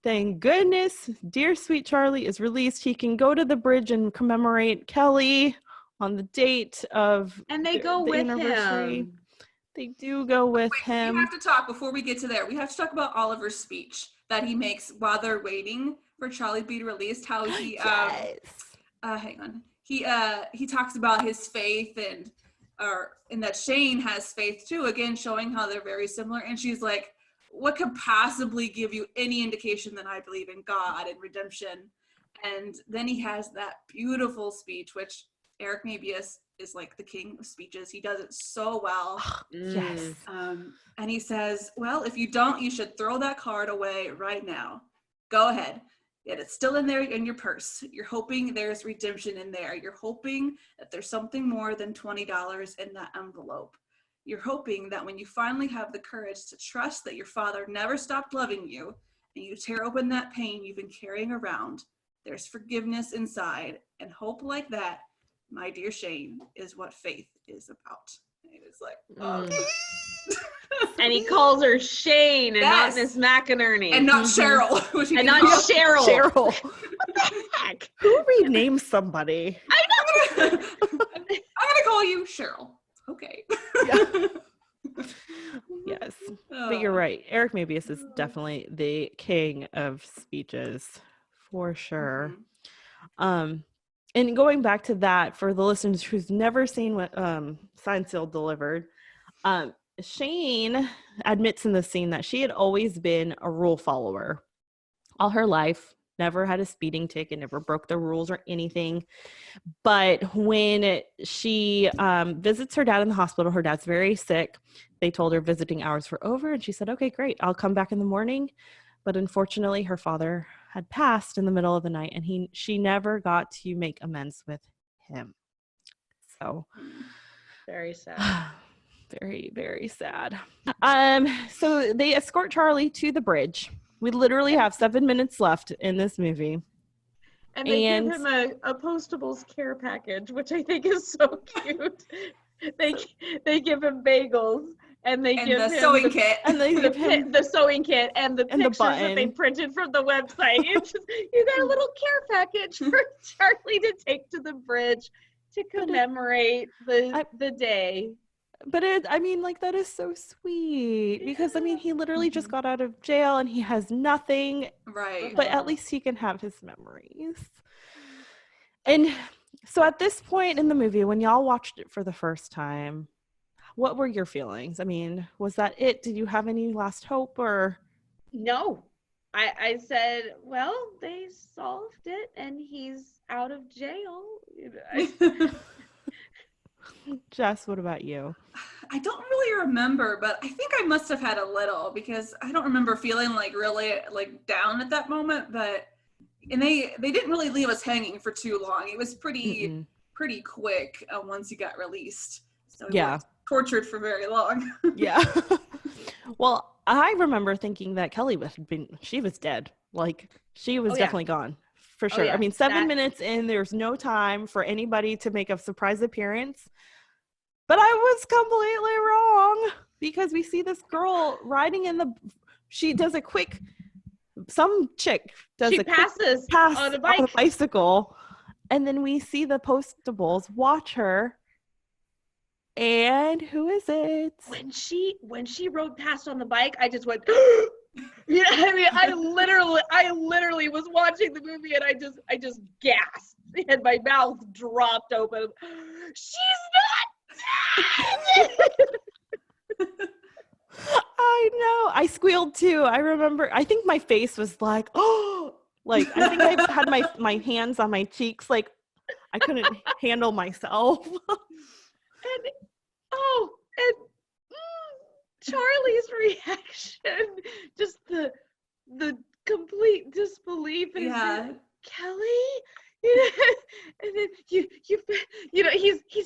Thank goodness. Dear sweet Charlie is released. He can go to the bridge and commemorate Kelly on the date of and they go with anniversary. Him. They do go with him. We have to talk before we get to there. We have to talk about Oliver's speech that he makes while they're waiting for Charlie to be released. How he hang on. He talks about his faith and that Shane has faith too. Again, showing how they're very similar. And she's like, "What could possibly give you any indication that I believe in God and redemption?" And then he has that beautiful speech, which Eric Mabius is like the king of speeches. He does it so well. Yes. And he says, "Well, if you don't, you should throw that card away right now. Go ahead. Yet it's still in there in your purse. You're hoping there's redemption in there. You're hoping that there's something more than $20 in that envelope. You're hoping that when you finally have the courage to trust that your father never stopped loving you, and you tear open that pain you've been carrying around, There's forgiveness inside, and hope like that, my dear Shane, is what faith is about. And it's like, okay. And he calls her Shane and not Miss McInerney. And not Cheryl. And not Cheryl. Cheryl. What the heck? Who renames somebody? I know. I'm gonna call you Cheryl. Okay. Yeah. Yes. But you're right. Eric Mabius is definitely the king of speeches for sure. And going back to that, for the listeners who's never seen what Signed, Sealed, Delivered, Shane admits in the scene that she had always been a rule follower all her life, never had a speeding ticket, never broke the rules or anything. But when she visits her dad in the hospital, her dad's very sick. They told her visiting hours were over, and she said, okay, great, I'll come back in the morning. But unfortunately, her father had passed in the middle of the night, and she never got to make amends with him. So very sad. Very, very sad. So they escort Charlie to the bridge. We literally have 7 minutes left in this movie. And they give him a postables care package, which I think is so cute. They give him bagels, and they give the him sewing kit, and they give him the sewing kit and the pictures that they printed from the website. It's just, you got a little care package for Charlie to take to the bridge to commemorate the day. But that is so sweet, because he literally just got out of jail and he has nothing, right? But at least he can have his memories. And so at this point in the movie, when y'all watched it for the first time, what were your feelings? Was that it? Did you have any last hope, or? No, I said, well, they solved it and he's out of jail. Jess, what about you? I don't really remember, but I think I must have had a little, because I don't remember feeling really down at that moment. And they didn't really leave us hanging for too long. It was pretty quick once he got released. So we weren't tortured for very long. Yeah. Well, I remember thinking that Kelly was dead. She was definitely gone. For sure. Yeah. 7 minutes in, there's no time for anybody to make a surprise appearance. But I was completely wrong, because we see this girl riding some chick does a pass on a bicycle, and then we see the postables watch her. And who is it? When she rode past on the bike, I just went, yeah, I literally was watching the movie and I just gasped and my mouth dropped open. She's not dead! I know. I squealed too. I remember. I think my face was like, oh, I think I had my hands on my cheeks. I couldn't handle myself. And Charlie's reaction, just the complete disbelief, and Kelly, and then he's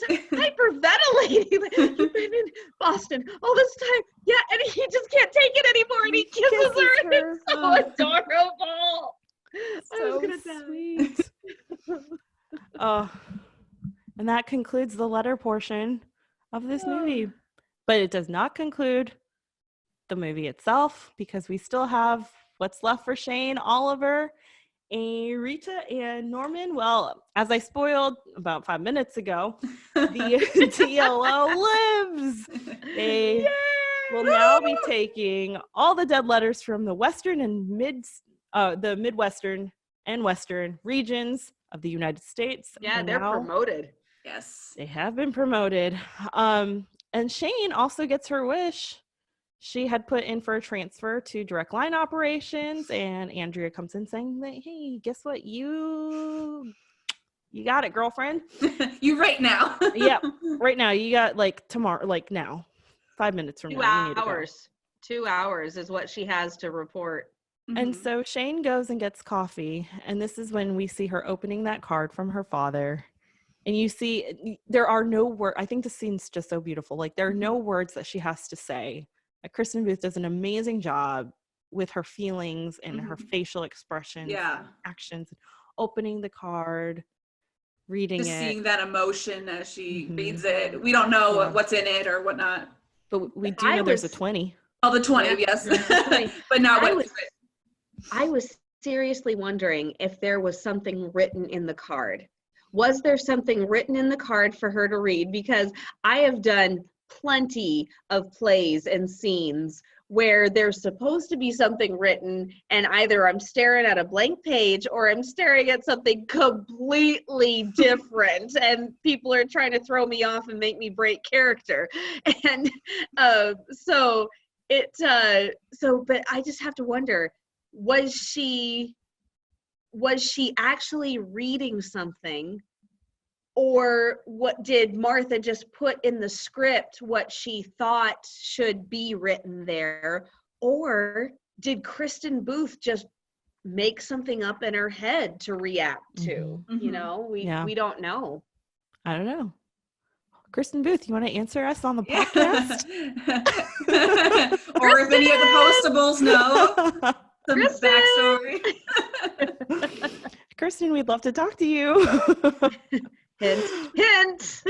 hyperventilating. You've been in Boston all this time, and he just can't take it anymore, and he kisses her. And it's so adorable. I was gonna sweet. Oh, and that concludes the letter portion of this movie. But it does not conclude the movie itself, because we still have what's left for Shane, Oliver, and Rita, and Norman. Well, as I spoiled about 5 minutes ago, the DLO lives. They will now be taking all the dead letters from the Western and the Midwestern and Western regions of the United States. Yeah, they're promoted. Yes. They have been promoted. And Shane also gets her wish. She had put in for a transfer to direct line operations, and Andrea comes in saying that, hey, guess what? You got it, girlfriend. You right now. Yeah, right now. You got tomorrow, now. 5 minutes from now. 2 hours. 2 hours is what she has to report. And so Shane goes and gets coffee, and this is when we see her opening that card from her father. And you see, there are no words. I think the scene's just so beautiful. There are no words that she has to say. Kristen Booth does an amazing job with her feelings and her facial expressions, and actions, opening the card, reading Just it. seeing that emotion as she Mhm. reads it. We don't know Yeah. what's in it or whatnot. But we do know there's a 20. Oh, the 20, Yeah, yes. there's a 20. But not I what's was I was seriously wondering if there was something written in the card. Was there something written in the card for her to read? Because I have done plenty of plays and scenes where there's supposed to be something written, and either I'm staring at a blank page or I'm staring at something completely different, and people are trying to throw me off and make me break character. And but I just have to wonder, was she actually reading something, or what did Martha just put in the script what she thought should be written there, or did Kristen Booth just make something up in her head to react to? Mhm. You know, we don't know. I don't know. Kristen Booth, you want to answer us on the Yeah. podcast? Or if any of the postables know some Kristen! backstory. Kristen, we'd love to talk to you. Hint, hint.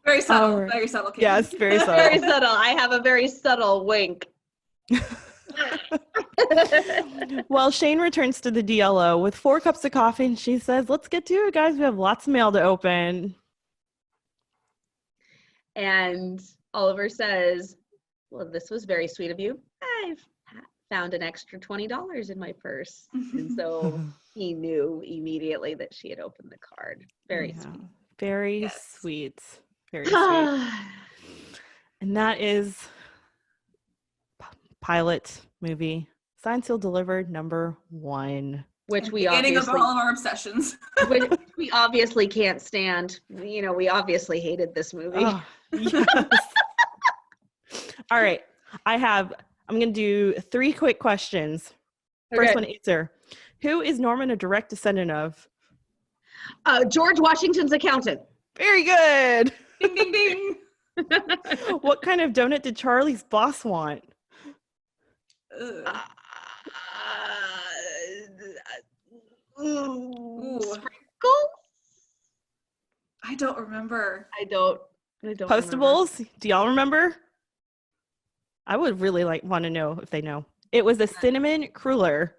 Very subtle, All right. very subtle. Kaycee. Yes, very subtle. Very subtle. I have a very subtle wink. Well, Shane returns to the DLO with 4 cups of coffee, and she says, let's get to it, guys. We have lots of mail to open. And Oliver says, well, this was very sweet of you. I've found an extra $20 in my purse. And so he knew immediately that she had opened the card. Very Yeah, sweet. very Yes. sweet. Very sweet. And that is pilot movie, Signed, Sealed, Delivered, #1. Which we Beginning of obviously, all of our obsessions. which we obviously can't stand. You know, we obviously hated this movie. Oh, yes. All right. I'm going to do 3 quick questions. First Okay. one, answer. Who is Norman a direct descendant of? George Washington's accountant. Very good. Ding, ding, ding. What kind of donut did Charlie's boss want? Ugh. Sprinkles? I don't remember. I don't remember. Postables? Do y'all remember? I would really want to know if they know. It was a cinnamon cruller.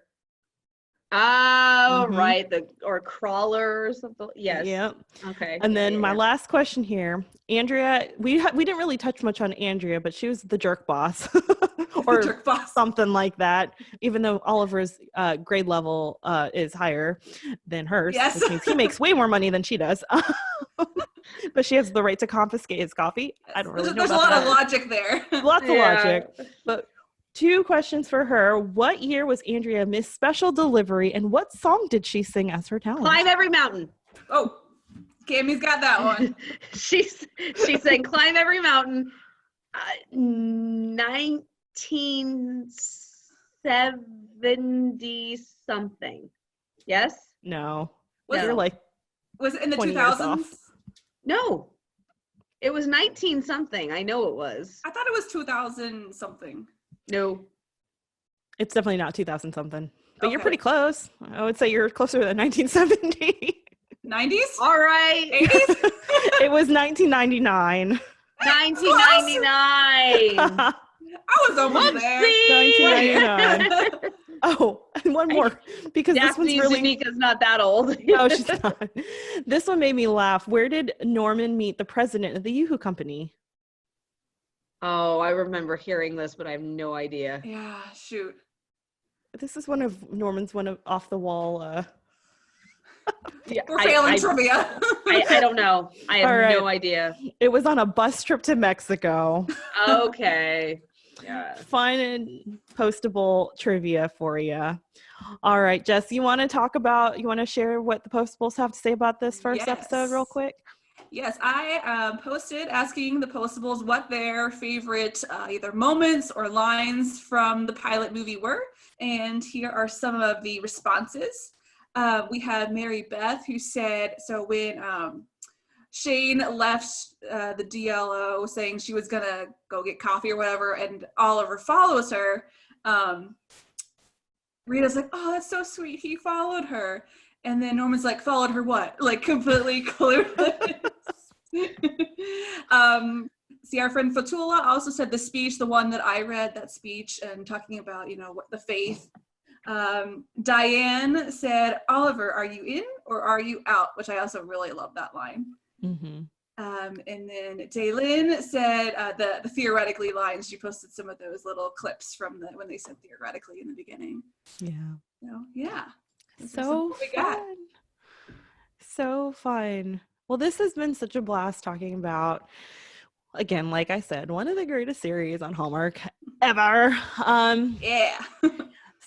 Oh, Mhm. right. Or crawler or something. Yes. Yep. Okay. And then Yeah, my yeah. last question here, Andrea. We didn't really touch much on Andrea, but she was the jerk boss, or Jerk boss. something like that. Even though Oliver's grade level is higher than hers, Yes. which means he makes way more money than she does. But she has the right to confiscate his coffee. I don't really know There's a about lot of that. logic there. Lots of Yeah. logic. But 2 questions for her. What year was Andrea Miss Special Delivery, and what song did she sing as her talent? Climb every mountain. Oh, Cammy's got that one. She sang Climb Every Mountain. 1970 something. Yes? No. Was You're it- Was it in the 20 years 2000s? off. No. It was 19 something. I know it was. I thought it was 2000 something. No. It's definitely not 2000 something. But you're Okay. pretty close. I would say you're closer to 1970. 90s? All right. 80s? It was 1999. 1999. I was almost there. Whoopsie. 1999. Oh, and one more, because this one's Daphne really Zunica's not that old. no, she's not. This one made me laugh. Where did Norman meet the president of the Yoo-Hoo Company? Oh, I remember hearing this, but I have no idea. Yeah, shoot. This is one of Norman's off the wall. Yeah, We're failing trivia. I don't know. I have All right. no idea. It was on a bus trip to Mexico. Okay. Yeah. Fun and postable trivia for you. All right, Jess, you want to share what the postables have to say about this first episode real quick? Yes, I posted asking the postables what their favorite either moments or lines from the pilot movie were. And here are some of the responses. We have Mary Beth, who said, so when Shane left the DLO saying she was gonna go get coffee or whatever, and Oliver follows her. Rita's like, oh, that's so sweet. He followed her. And then Norman's like, followed her what? Like, completely clueless. See, our friend Fatula also said the speech, the one that I read, that speech, and talking about, what the faith. Diane said, Oliver, are you in or are you out? Which I also really love that line. Mm-hmm. And then Daylin said the theoretically lines. She posted some of those little clips from when they said theoretically in the beginning. Yeah. So, yeah. So fun. So fun. Well, this has been such a blast talking about, again, like I said, one of the greatest series on Hallmark ever. Yeah.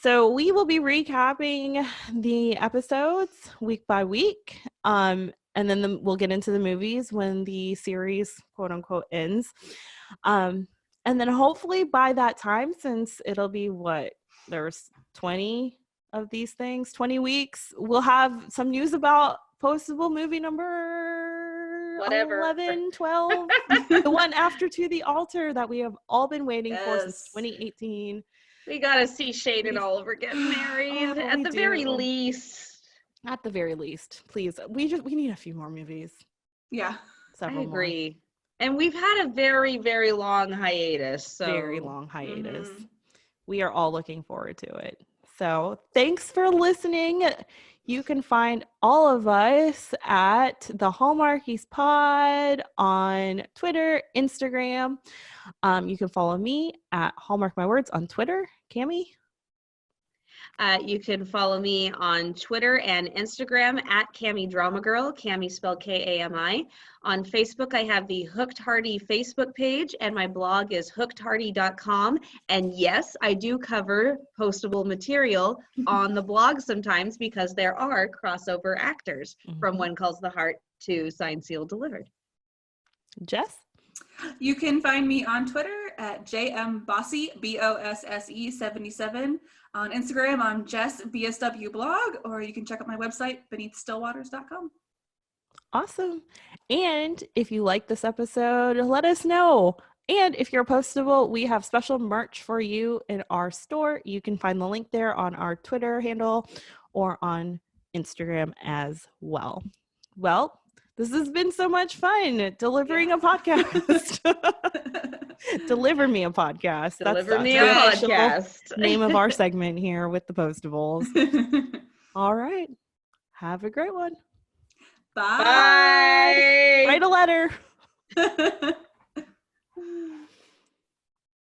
So we will be recapping the episodes week by week. And then we'll get into the movies when the series, quote unquote, ends. And then hopefully by that time, since it'll be there's 20 of these things, 20 weeks, we'll have some news about postable movie number Whatever. 11, 12, the one after To the Altar that we have all been waiting for since 2018. We gotta see Shane and Oliver get married at the very least. At the very least, please. We need a few more movies. Yeah, I agree. More. And we've had a very, very long hiatus. So. Very long hiatus. Mm-hmm. We are all looking forward to it. So thanks for listening. You can find all of us at the Hallmarkies Pod on Twitter, Instagram. You can follow me at Hallmark My Words on Twitter. Cami? You can follow me on Twitter and Instagram at Cami Drama Girl, Cami spelled K-A-M-I. On Facebook, I have the Hooked Hardy Facebook page, and my blog is hookedhardy.com. And yes, I do cover postable material on the blog sometimes because there are crossover actors from One Calls the Heart to Signed, Sealed, Delivered. Jess? You can find me on Twitter at jmbossy, B-O-S-S-E 77. On Instagram, I'm Jess BSW blog, or you can check out my website, beneathstillwaters.com. Awesome. And if you like this episode, let us know. And if you're postable, we have special merch for you in our store. You can find the link there on our Twitter handle or on Instagram as well. Well, this has been so much fun delivering a podcast. Deliver me a podcast. Deliver me a podcast. Name of our segment here with the Postables. All right. Have a great one. Bye. Write a letter.